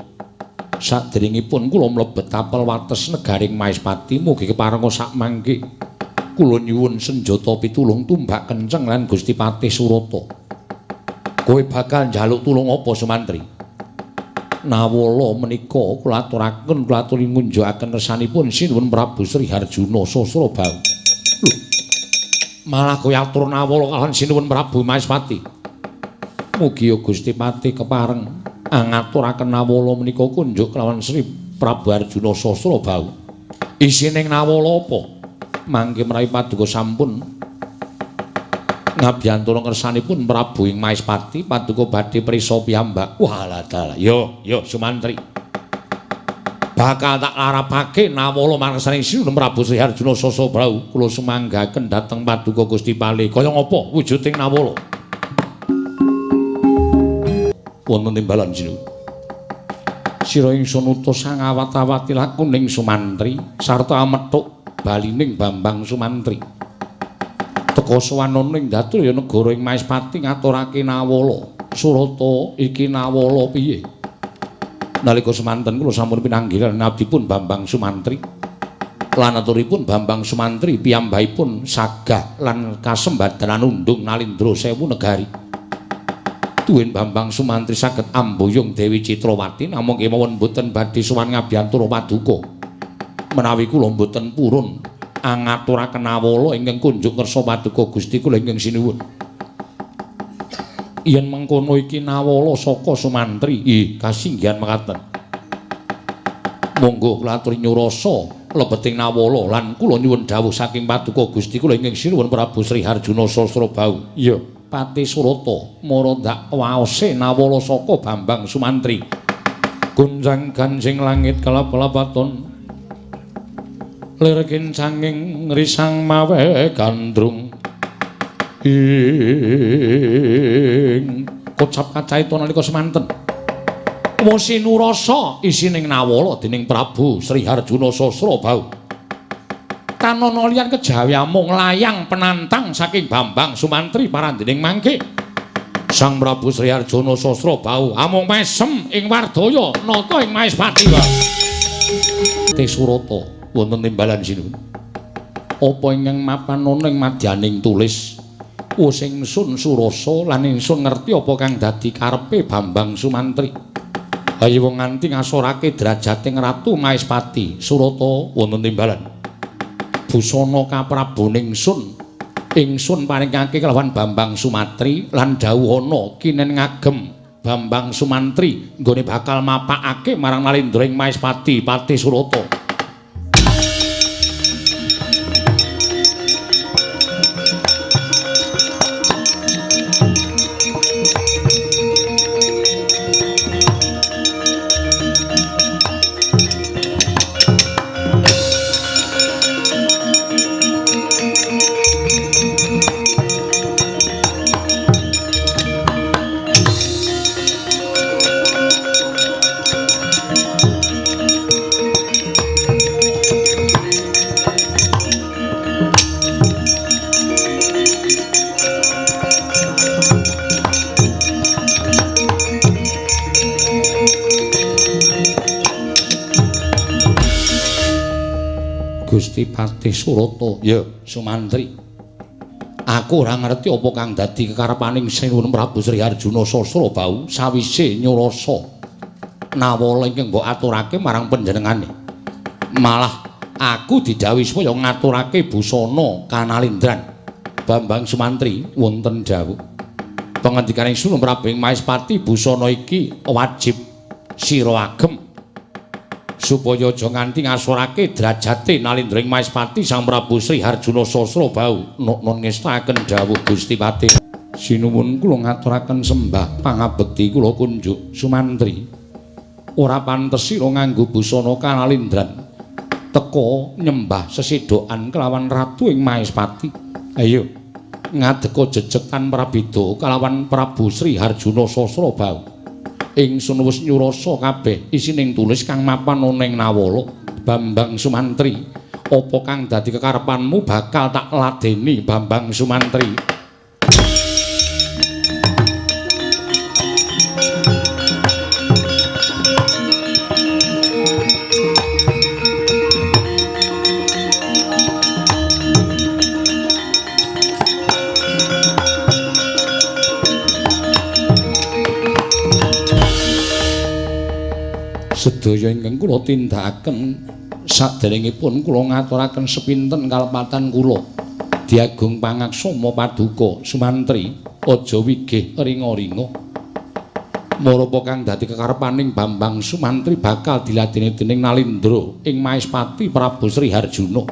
Saderengipun kula mlebet tapel wates negaring Maespati mugi keparenga sak mangke. Kula nyuwun senjata pitulung tumbak kenceng lan Gusti Patih Surata. Kowe bakal njaluk tulung apa Sumantri? Nawala menika kula aturaken kula aturi ngunjukaken resanipun Sinuwun Prabu Sri Arjuna Sasrabau. Lho. Malah kowe atur nawala kaliyan Sinuwun Prabu Maespati. Mugi Gusti Patih kepareng angaturaken nawala menika kunjuk kelawan Sri Prabu Arjuna Sasrabau. Isining nawala apa? mangke menawi paduka sampun ngabiyantara kersanipun Prabu ing Maespati paduka badhe prisa piyambak. Walah dalah. Yo Sumantri. Bakal tak larapake nawala marsaning Sinuwun Prabu Sri Harjuna Sasa Brau kula sumanggaken dhateng paduka Gusti Pali. Kaya ngapa wujuding nawala? Wonten timbalan Sinuwun. Sira ingsun utus sang awat-awati lakuning Sumantri sarta amethuk balining Bambang Sumantri. Teka sowanana ing Daturya negara ing Maespati ngaturake nawala. Surata iki nawala piye? Nalika semanten kula sampun pinanggilan abdipun Bambang Sumantri. Lan aturipun Bambang Sumantri piyambakipun sagah lan kasembadanan undung Nalindra 1000 negari. Tuwin Bambang Sumantri saged amboyong Dewi Citrawati namung kemawon boten badhe sowan ngabiyantara paduka. Menawi kula boten purun angaturaken nawala ingkang kunjuk ngersa paduka Gusti kula ingkang sinuwun. Yen mengkono iki nawala saka Sumantri, kasinggihan mekaten. Monggo kula aturi nyurasa lebeting nawala lan kula nyuwun dawuh saking paduka Gusti kula ingkang sinuwun Prabu Sri Harjuna Sasrabau. Iya, Pati Surata marandak waose nawala saka Bambang Sumantri. Gunjang ganjing langit kalap-kalapaton. Lir kincanging risang mawe gandrung. Ing kocap kacaita nalika semanten Wasinurasa isining nawala dening Prabu Sri Harjuna Sasrabau. Tanana liyan kejawi amung layang penantang saking Bambang Sumantri parandening mangke Sang Prabu Sri Harjuna Sasrabau amung mesem ing wardaya nata ing Maespati wae. Te Surata wonten timbalan sinuwun. Apa ingkang mapan ana ing madyaning tulis sing ingsun surasa lan ingsun ngerti apa kang dadi karepe Bambang Sumantri. Ayo wong nganti ngasorake drajating Ratu Maespati. Surata wonten timbalan. Busana kaprabaning ingsun paringake kelawan Bambang Sumantri lan dawuh ana kinen ngagem Bambang Sumantri nggone bakal mapakake marang Nalindra ing Maespati Pati Surata. Gusti Patih Surata. Ya, Sumantri. Aku ora ngerti apa kang dadi kekarepaning Sinuwun Prabu Sri Harjuna Sasrabau sawise nyurasa nawala ingkang mbok aturake marang panjenengane. Malah aku didhawuhi supaya ngaturake busana kanalindran. Bambang Sumantri wonten dawuh. Pangandikaning Sinuwun Prabu ing Maespati busana iki wajib sira agem supaya aja nganti ngasorake drajate Nalindra ing Maespati Sang Prabu Sri Harjuna Sasrabau. Nun ngestaken dawuh Gusti Patih. Sinuwun kula ngaturaken sembah pangabekti kula kunjuk Sumantri. Ora pantes sira nganggo busana kanalindran teka nyembah sesedokan kelawan Ratu ing Maespati. Ayo ngadeka jejekan prabeda kalawan Prabu Sri Harjuna Sasrabau. Ingsun wis nyurasa kabeh isining tulis kang mapan ana ing nawala. Bambang Sumantri, apa kang dadi kekarepanmu bakal tak ladeni Bambang Sumantri. Sedaya ingkang kula tindakaken saderengipun kula ngaturaken sepinten kalepatan kula. Diagung pangaksama paduka Sumantri, aja wigih ringa-ringa. Marapa kang dadi kekarepaning Bambang Sumantri bakal diladeni dening Nalindra ing Maespati Prabu Sri Harjuna.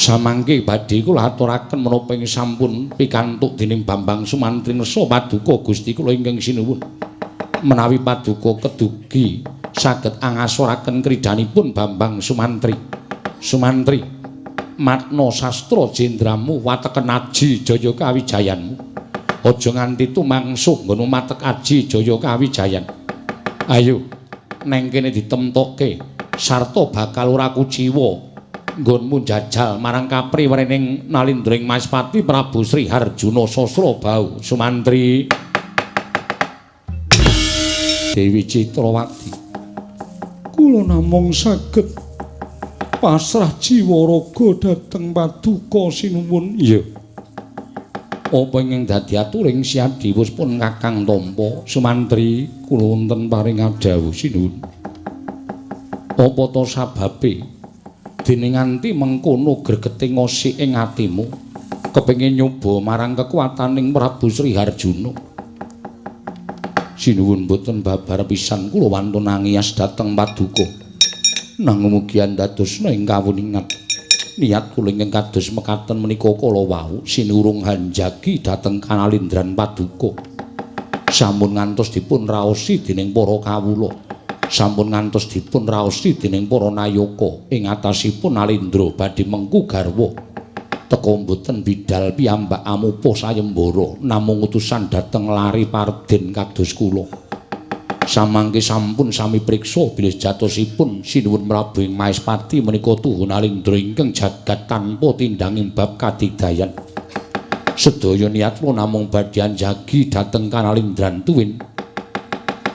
Samangke badhe kula aturaken menapa ing sampun pikantuk dening Bambang Sumantri Nersa Paduka Gusti kula ingkang sinuwun. Menawi Paduka kedugi saged angasoraken kridanipun Bambang Sumantri. Sumantri, matna sastra jendramu wateken aji jaya kawijayanmu. Aja nganti tumangsuh nggono matek aji jaya kawijayan. Ayo, neng kene ditemtokke sarta bakal ora kuciwa nggonmu jajal marang kapriwerening Nalindring Maespati Prabu Sri Harjuna Sasrabau. Sumantri. Dewi Citrawati, kula namung saged pasrah jiwa raga dhateng Paduka sinuwun. Iya. Apa ingkang dadi aturing Siadiwus pun Kakang Tampa. Sumantri, kula wonten paring adhawuh sinuwun. Apa ta sababe dene nganti mengkono gregeting ngosik ing atimu kepengin nyoba marang kekuataning Prabu Sri Harjuna? Sinuwun boten babar pisan kula wantun nangias dhateng Paduka. Nanging mugi andadosna ing kawuningan niat kula ingkang kados mekaten menika kala wau sinurung hanjagi dhateng Kanalindran Paduka. Sampun ngantos dipun raosi dening para kawula. Sampun ngantos dipun raosi dening para nayaka ing atasipun Nalindra badhe mengku garwa. Teka mboten bidal piyambak amupa sayembara namung utusan dhateng lari Parden kados kula. Samangke sampun sami priksa bilih jatosipun sinuwun Prabu ing Maespati menika tuhu Nalindra ingkang jagat tanpa tindanging bab kadigdayan. Sedaya niatmu namung badhe anjagi dhateng Kanalindran tuwin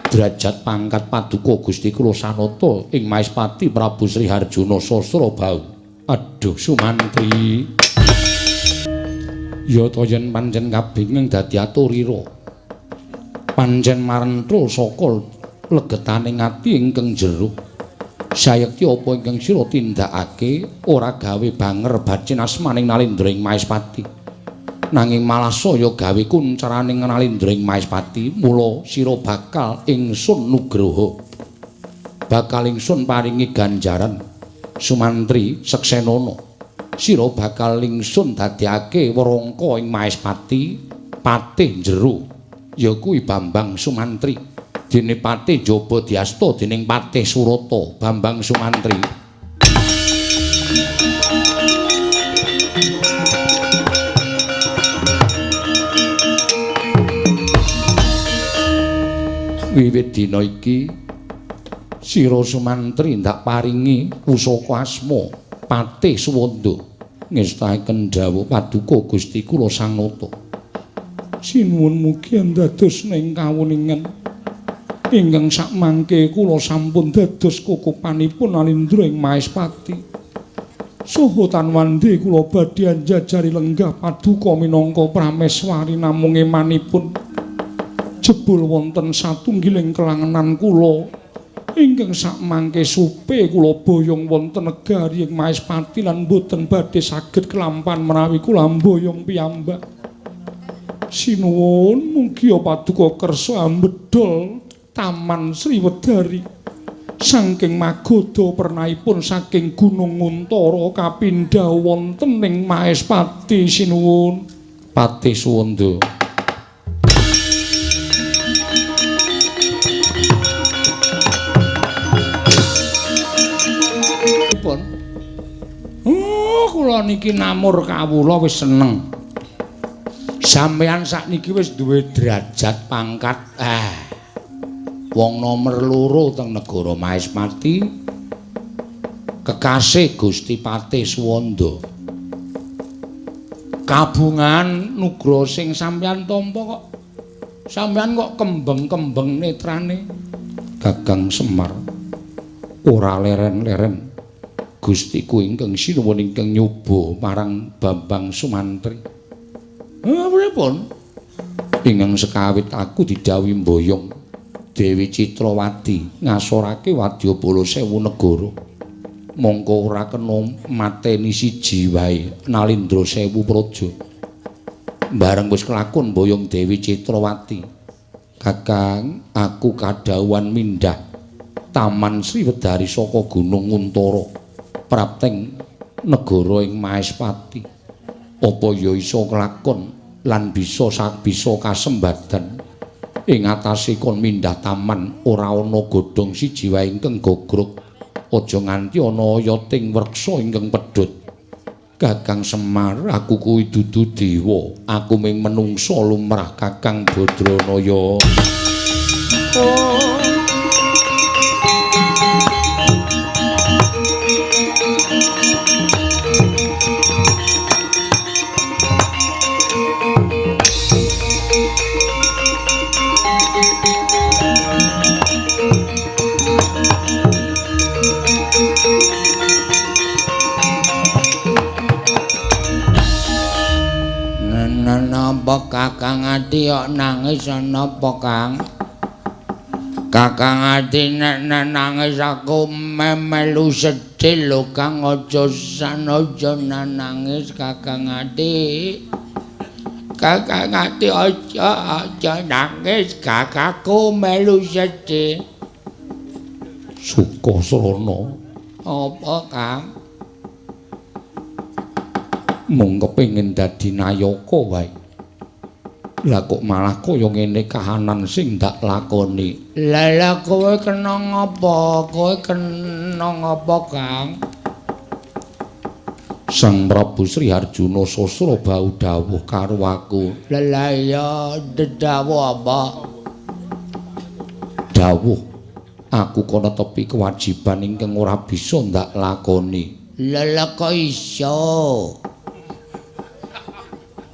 derajat pangkat Paduka Gusti kula sanata ing Maespati Prabu Sri Harjuna Sasrabau. Aduh Sumantri. Ya ta yen pancen kabingeng dadi aturira. Pancen marentra saka legetaning ati ingkang jero. Sayekti apa ingkang sira tindakake ora gawe banger bacin asmaning Nalindra ing Maespati. Nanging malah saya gawe kuncaraning Nalindring Maespati, mula sira bakal ingsun nugraha. Bakal ingsun paringi ganjaran. Sumantri Seksenana, sira bakal ingsun dadekake werangka ing Maespati, patih jero. Ya kuwi Bambang Sumantri. Dene patih jaba diasta dening Patih Surata, Bambang Sumantri. Wiwit dina iki sira Sumantri ndak paringi pusaka asma Patih Suwanda ngestaken dawuh Paduka Gusti kula sanata. Sinuwun mugi andadosna ing kawuningan ingkang sakmangke kula sampun dados kukupanipun Nalindra ing Maespati. Saha tanwande kula badhe anjajari lenggah Paduka minangka prameswari namung emanipun jebul wonten satunggiling kelangenan kula ingkang sakmangke supe kula boyong wonten negari ing Maespati lan boten badhe saged kelampan menawi kula boyong piyambak. Sinuwun mugi Paduka kersa ambedol Taman Sriwedari saking magoda pernahipun saking Gunung Nguntara kapindhah wonten ing Maespati. Sinuwun Patih Suwanda. Kula niki namur kawula wis seneng. Sampeyan sakniki wis duwe derajat pangkat wong nomer 2 teng negara Maespati. Kekasih Gusti Patih Suwanda. Kabungan nugra sing sampeyan tampa kok. Sampeyan kok kembeng-kembeng netrane. Kakang Semar ora leren-leren. Gustiku ingkang sinuwun ingkang nyoba marang Bambang Sumantri. Pripun? Ingkang sekawit aku didhawuhi mboyong Dewi Citrawati ngasorake wadyabala 1000 negara. Mongko ora kena mateni siji wae Nalindra 1000 praja. Bareng wis kelakon mboyong Dewi Citrawati. Kakang, aku kadhawuhan mindhah Taman Sriwedari saka Gunung Nguntara. Prapteng negara ing Maespati. Apa ya iso kelakon lan bisa kasembadan ing atase kon mindhah taman ora ana godhong siji wae ingkang gogrok. Aja nganti ana oyoting wreksa ingkang pedhot. Kakang Semar, aku kuwi dudu dewa, aku mung menungsa lumrah Kakang Badranaya. Napa Kakang Ati kok nangis napa Kang? Kakang Ati nek nangis aku melu sedih lho Kang, aja nangis Kakang Ati. Kakang Ati aja nangis, kakakku melu sedih. Sukasrana. Apa Kang? Mung kepengin dadi nayaka wae. Lah kok malah kaya ngene kahanan sing ndak lakoni. Lah kowe kena ngapa? Kowe kena ngapa, Kang? Sang Prabu Sri Harjuna sasra bau dawuh karo aku. Lah ya dawuh apa? Dawuh aku kono tepi kewajiban ingkang ora bisa ndak lakoni. Lah kok iso?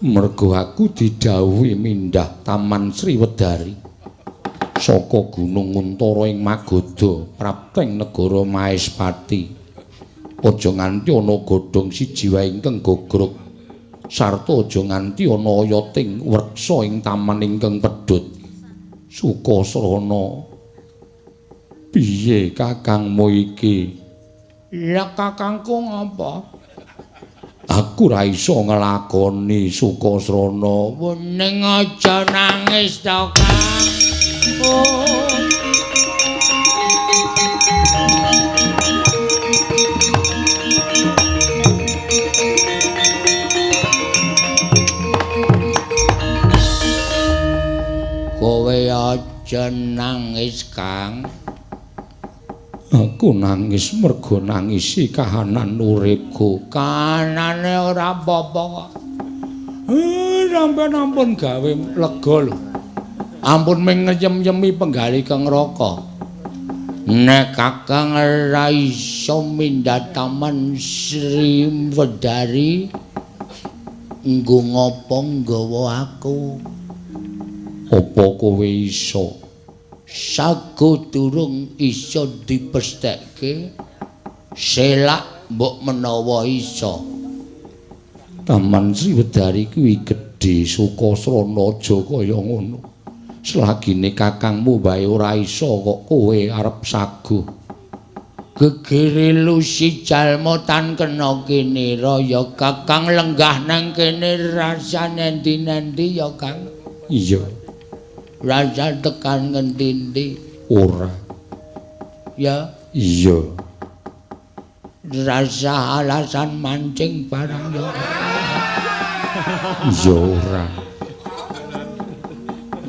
Mergo aku didhawuhi mindhah Taman Sriwedari saka Gunung Untara ing Magoda prapteng negara Maespati. Aja nganti ana godhong siji wae ingkang gogrok sarta aja nganti ana oyoting wreksa ing taman ingkang pedhot. Sukasrana. Piye kakangmu iki? Lah kakangku ngapa? Aku ra iso nglakoni Sukasrana. Ning aja nangis to, Kang. Oh. Kowe aja nangis, Kang. Aku nangis mergo nangisi kahanan uripku. Kahanane ora apa-apa kok. Sampeyan ampun gawe lega lho. Ampun ming ngeyem-yemi penggali kang neraka. Nek Kakang ora iso mindhah Taman Sriwedari, nggo ngopo nggawa aku? Apa kowe iso? Sago durung iso dipesthekke, selak mbok menawa iso. Taman Sriwedari kuwi gedhe Sukasrana aja kaya ngono. Selagine kakangmu bae ora iso kok kowe arep saguh. Gegere lusi jalma tan kena kene ya Kakang lenggah nang kene rasane endi-endi ya Kang. Iya. Rasa tekan ngendi-endi? Ora. Ya. Iya. Rasa alasan mancing barang ya. Iya ora.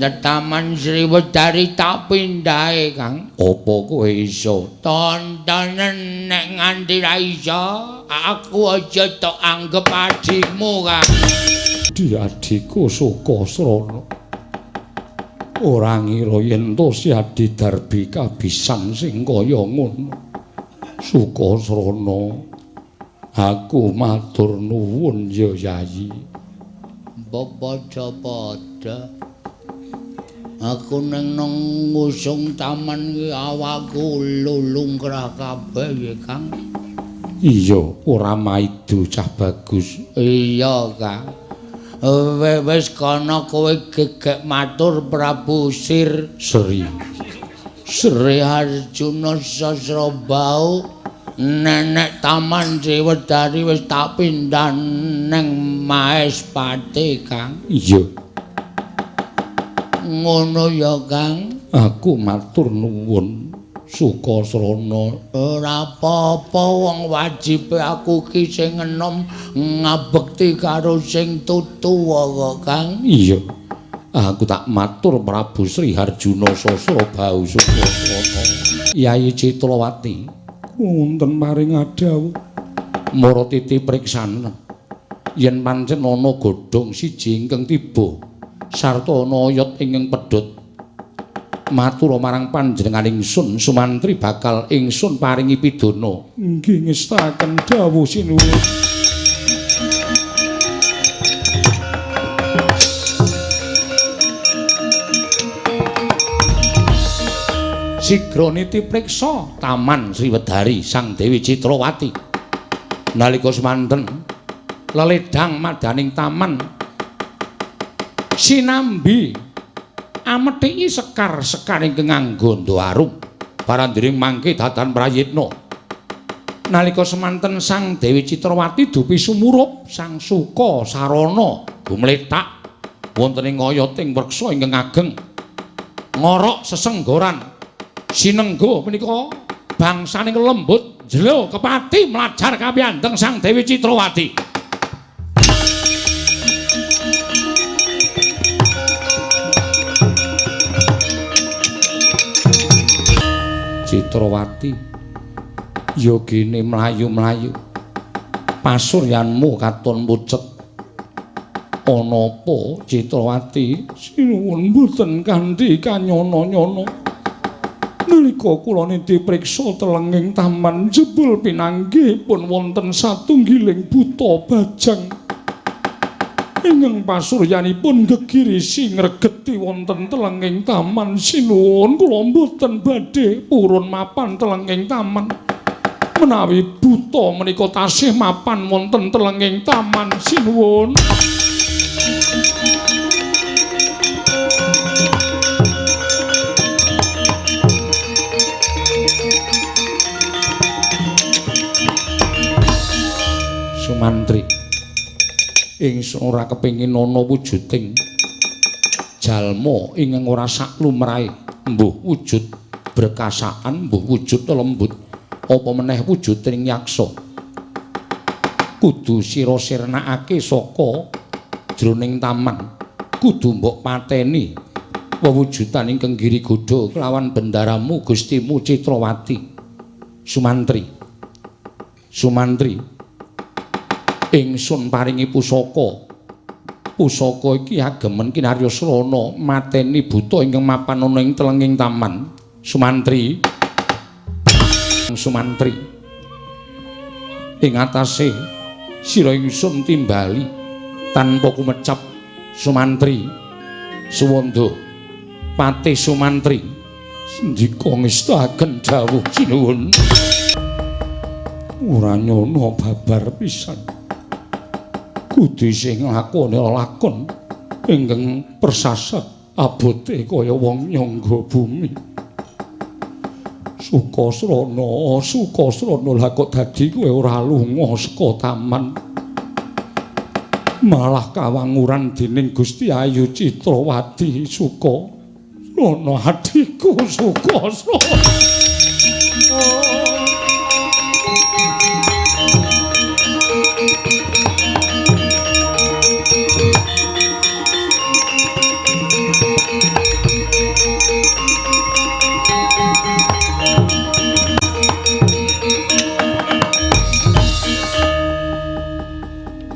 Taman Sriwedari tak pindahe, Kang. Apa kowe iso? Tontonen nek nganti ra iso, aku aja tok anggap adikmu, Kang. Di adikku Sukasrana. Ora ngira yen to si Adi Darbi kabisan sing kaya ngono. Sukasrana. Aku matur nuwun ya Yayi. Padha-padha. Aku nang ngusung taman ki awakku lulungkrah kabeh ya, Kang. Iya, ora maido cah bagus. Iya, Kang. Wis kana kowe gegek matur Prabu Sri Harjuna Sasrabau nenek Taman Sriwedari wis tak pindhah nang Maespati, Kang. Iya. Ngono ya, Kang. Aku matur nuwun. Sukasrana. Ora apa-apa wong wajibe aku ki sing enom ngabekti karo sing tutu wae Kang. Iya. Aku tak matur Prabu Sri Harjuna Sasra Bau Sukasrana. Yayi Citlawati wonten maring adhawu mara titi priksanen yen pancen ana godhong siji ingkang tiba sarta ana oyot ingkang pedhot matur marang panjenengan ingsun Sumantri bakal ingsun paringi pidana. Nggih ngestaken dawuh sinuwun. Sigra niti priksa taman Sriwedari Sang Dewi Citlawati. Nalika semanten leledang madaning taman sinambi amethiki sekar-sekar ingkang nganggo arum parandiring mangke datan prayitna. Nalika semanten Sang Dewi Citlawati dupi sumurup Sang Sukasarana gumletak wonten ing oyoting weksa ingkang ageng ngorok sesenggoran sinenggo menika bangsaning lembut jelo kepati mlajar kapiyandeng Sang Dewi Citlawati. Citlawati yogine mlayu-mlayu pasuryanmu katon pucet. Ana apa Citlawati? Sinuwun mboten kanthi kanyana-nyana. Nalika kula niti priksa telenging taman jebul pinanggihipun wonten satunggiling buta bajang ingkang pasuryanipun gegirisi ngregeti wonten telenging taman. Sinuwun kula mboten badhe purun mapan telenging taman menawi buta menika tasih mapan wonten telenging taman. Sinuwun. Sumantri, ingsun ora kepengin ana wujuding jalma ingkang ora saklumrahe, mbuh wujud berkasaan, mbuh wujud lembut, apa meneh wujuding yaksa. Kudu sira sirnakake saka jroning taman, kudu mbok pateni wewujudan ingkang girigodha kelawan bendaramu Gustimu Citlawati. Sumantri, ingsun paringi pusaka. Pusaka iki agemen kinarya srana mateni buta ingkang mapan ana ing telenging taman. Sumantri. Ing atase sira ingsun timbali tanpa kumecap. Sumantri. Suwanda Patih Sumantri. Sendika ngestaken dawuh sinuwun. Ora nyono babar pisan. Kudu sing nglakoni lakon ingkang persasat abote kaya wong nyangga bumi. Sukasrana lha kok dadi kowe ora lunga saka taman. Malah kawanguran dening Gusti Ayu Citlawati. Sukasrana atiku Sukasrana.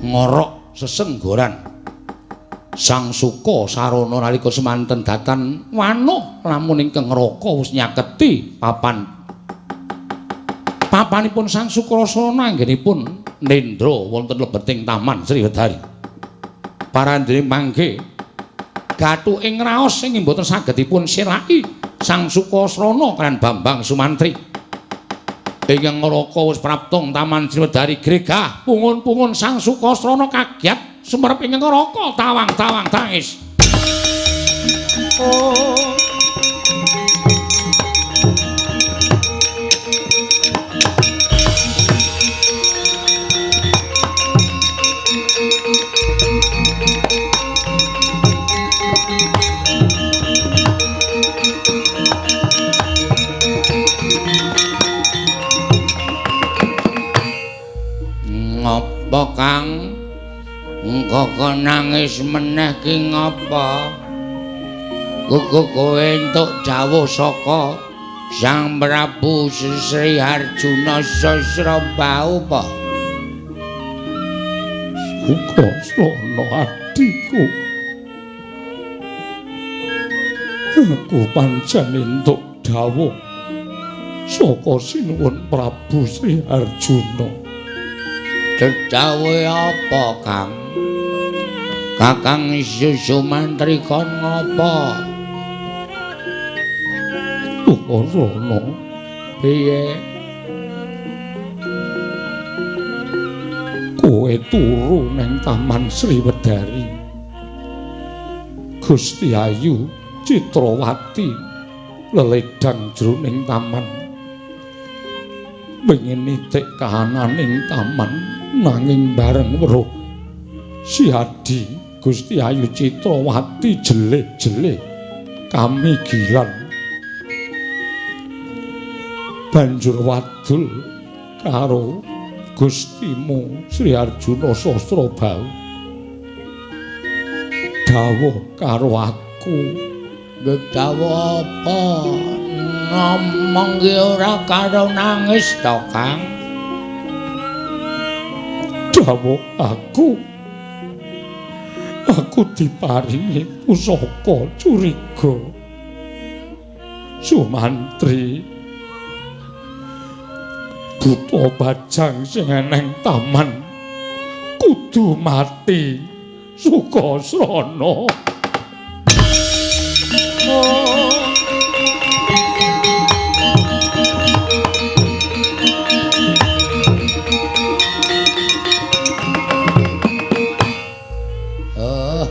Ngorok sesenggoran Sang Sukasarana nalika semanten datan wanuh lamun ingkang ngraka wis nyaketi papanipun Sang Sukasarana anggenipun nendra wonten lebeting taman Sriwedari. Parandene mangke gathu ing raos sing mboten saged dipun siraki Sang Sukasarana kan Bambang Sumantri. Ingkang ngraka wis praptong taman Sriwedari gregah pungun-pungun Sang Sukasrana kagiat sumerep ingkang ngraka tawang-tawang tangis. kok nangis meneh ki ngapa? Kowe entuk dawuh saka Sang Prabu Sri Arjuna Sasrabau apa? Sukrasana adhiku. Aku pancen entuk dawuh saka Sinuwun Prabu Sri Arjuna. Dawuhe apa, Kang? Kakang Susumantri kon ngapa? Sukrasana Piye? kowe turu ning Taman Sriwedari. Gusti Ayu Citrawati leledang jroning taman. Pengin nitik kahananing taman nanging bareng weruh si Adi Gusti Ayu Citrawati jelih-jelih kamigilan. Banjur wadul karo Gustimu Sri Arjuna Sasrabau. Dawuh karo aku. Dawuh apa? Ngomong ki ora karo nangis to, Kang. Dawuh aku. Aku diparingi pusaka curiga. Sumantri buta bajang sing eneng taman kudu mati. Sukrasana.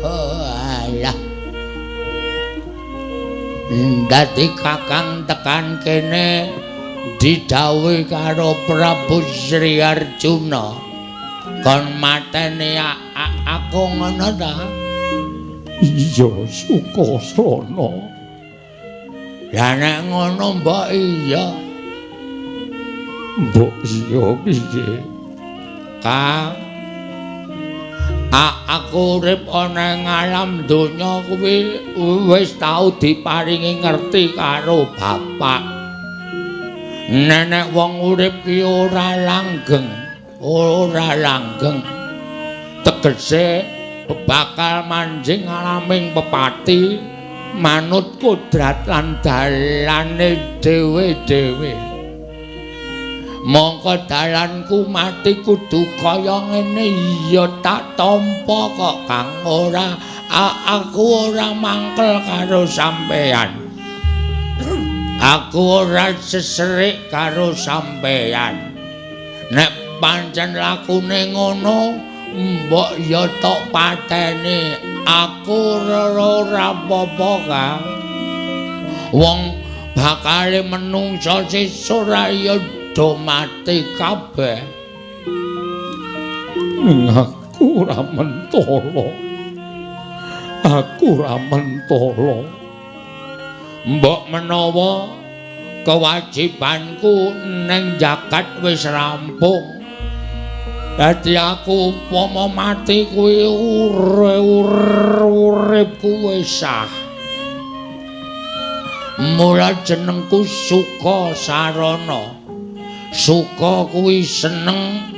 Alah. Dadi Kakang tekan kene didhawuhi karo Prabu Sri Arjuna kon mateni aku ngono ta? Iya, Sukrasana. Lah nek ngono mbok iya. Mbok iya piye? Kang, aku urip ana ing alam donya kuwi wis tau diparingi ngerti karo bapak. Nenek wong urip ki ora langgeng, tegese bakal manjing alaming pepati manut kodrat lan dalane dhewe-dhewe. Mongko dalanku mati kudu kaya ngene ya tak tampa kok Kang. Aku ora mangkel karo sampeyan. Aku ora seserik karo sampeyan. Nek pancen lakune ngono, mbok ya tok pateni. Aku ora apa-apa, Kang. Wong bakale menungsa sesuk ra ya do mati kabeh. Aku ora mentala. Aku ora mentala. Mbok menawa kewajibanku ning jagat wis rampung. Dadi aku upama mati kuwi uripku wis sah. Mula jenengku Suka Sarana. Suka kuwi seneng,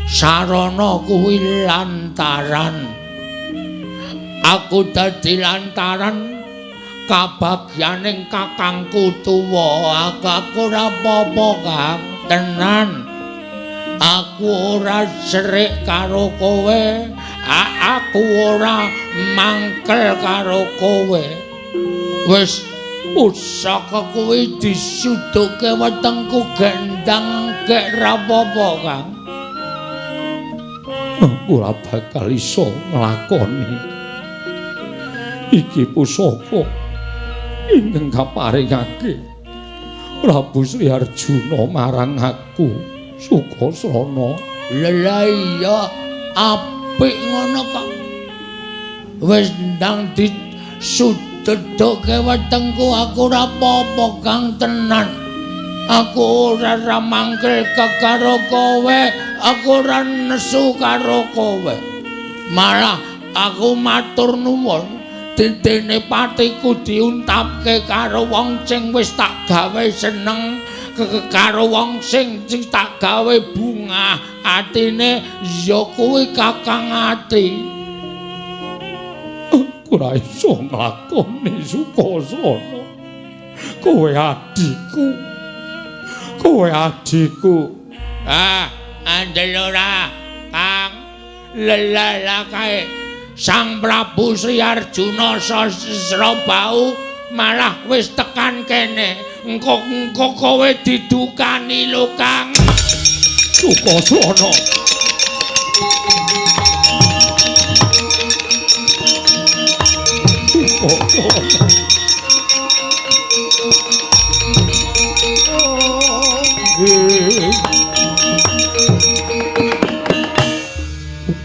sarana kuwi lantaran. Aku dadi lantaran kabagyaning kakangku tuwa. Aku ora apa-apa, Kang, tenan. Aku ora serik karo kowe. Aku ora mangkel karo kowe. Wis pusaka kuwi disuduke wetengku gendang gek ra apa-apa, Kang. Ora bakal iso nglakoni. Iki pusaka ingkang kaparingake Prabu Sri Arjuna marang aku, Sukrasana. Lah iya apik ngono kok. Wis ndang disuduke wetengku aku ora apa-apa, Kang, tenan. Aku ora mangkel karo kowe, aku ora nesu karo kowe. Malah aku matur nuwun. Dene patiku diuntapke karo wong sing wis tak gawe seneng, karo wong sing tak gawe bungah atine ya kuwi Kakang Ati. Aku ora iso nglakoni Sukasana. Kowe adikku. Kowe adikku. Andel ora, Kang. Lelala kae. Sang Prabu Sri Arjuna Sasrabau malah wis tekan kene. Engko kowe didukani lho, Kang. Sukasana.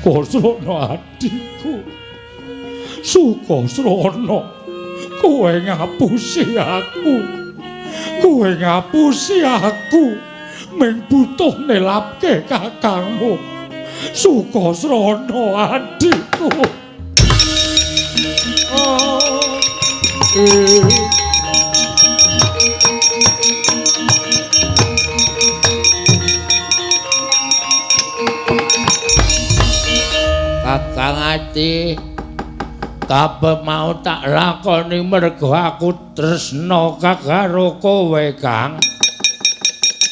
Sukasana adikku. Sukasana, kowe ngapusi aku. Kowe ngapusi aku. Ming butuh nelapke kakangmu. Sukasana adikku. Kakang Ati, kabeh mau tak lakoni mergo aku tresna karo kowe, Kang.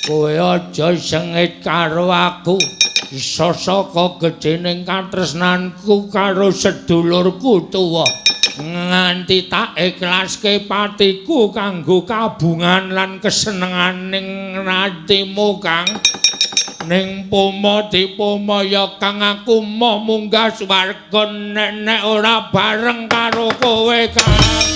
Kowe aja sengit karo aku. Sosok gedhening katresnanku karo sedulurku tuwa. Nganti tak ikhlaske patiku kanggo kabungan lan kesenenganing atimu, Kang. Ning pomo dipomo ya Kang aku moh munggah swarga nek ora bareng karo kowe, Kang.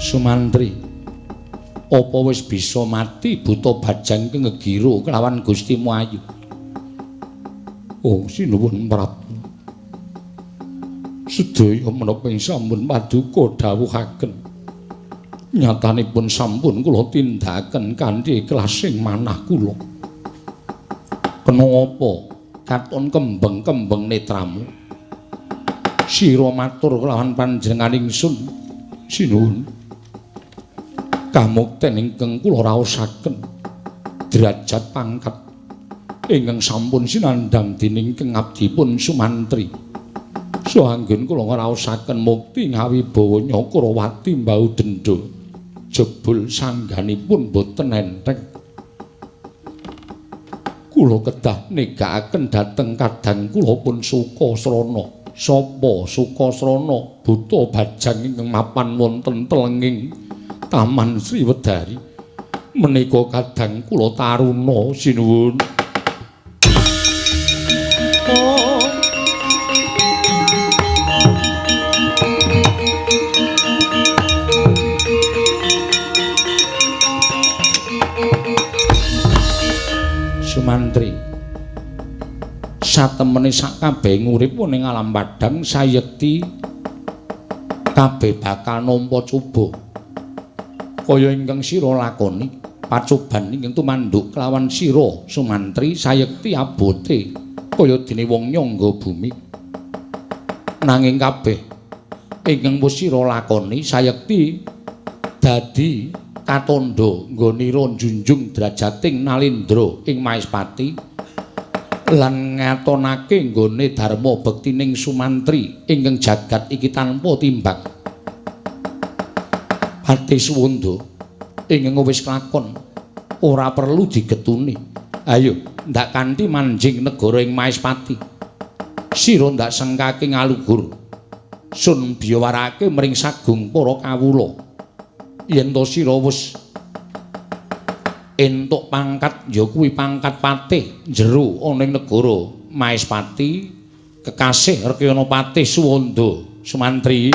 Sumantri, apa wis bisa mati buta bajang kengegira kelawan Gustimu Ayu? Oh, sinuwun Prabu. Sedaya menapa sampun paduka dawuhaken. Nyatanipun sampun kula tindakaken kanthi ikhlasing manah kula. Kenapa katon kembeng-kembeng netramu? Sira matur kelawan panjenenganing ingsun. Sinuwun. Kamukten ingkang kula raosaken derajat pangkat ingkang sampun sinandhang dening Kang Abdipun Sumantri. Saanggen kula ngraosaken mukti ngawibawa Nyakrawati mbau dendha jebul sangganipun boten enteng. Kula kedah negakaken dhateng kadang kula pun Sukasrana. Sapa Sukasrana buta bajang ingkang mapan wonten telenging Taman Sriwedari menika kadang kula taruna sinuwun. Sumantri, satemene sakabehing urip ning alam padhang sayekti kabeh bakal nampa coba. Kaya ingkang sira lakoni pacoban ingkang tumanduk kelawan sira Sumantri sayekti abote kaya dene wong nyangga bumi. Nanging kabeh ingkang wis sira lakoni sayekti dadi katandha nggonira njunjung drajating Nalendra ing Maespati lan ngatonake nggone dharma bektining Sumantri ingkang jagat iki tanpa timbang. Pati Suwanda ingkang wis kelakon ora perlu digetuni. Ayo ndak kanthi manjing negara ing Maespati. Sira ndak sengkake ngalugur. Sun biyawarake mring sagung para kawula. Yen to sira wis entuk pangkat ya kuwi pangkat patih jero ana ing negara Maespati, kekasih Rekyanapati Suwanda Sumantri.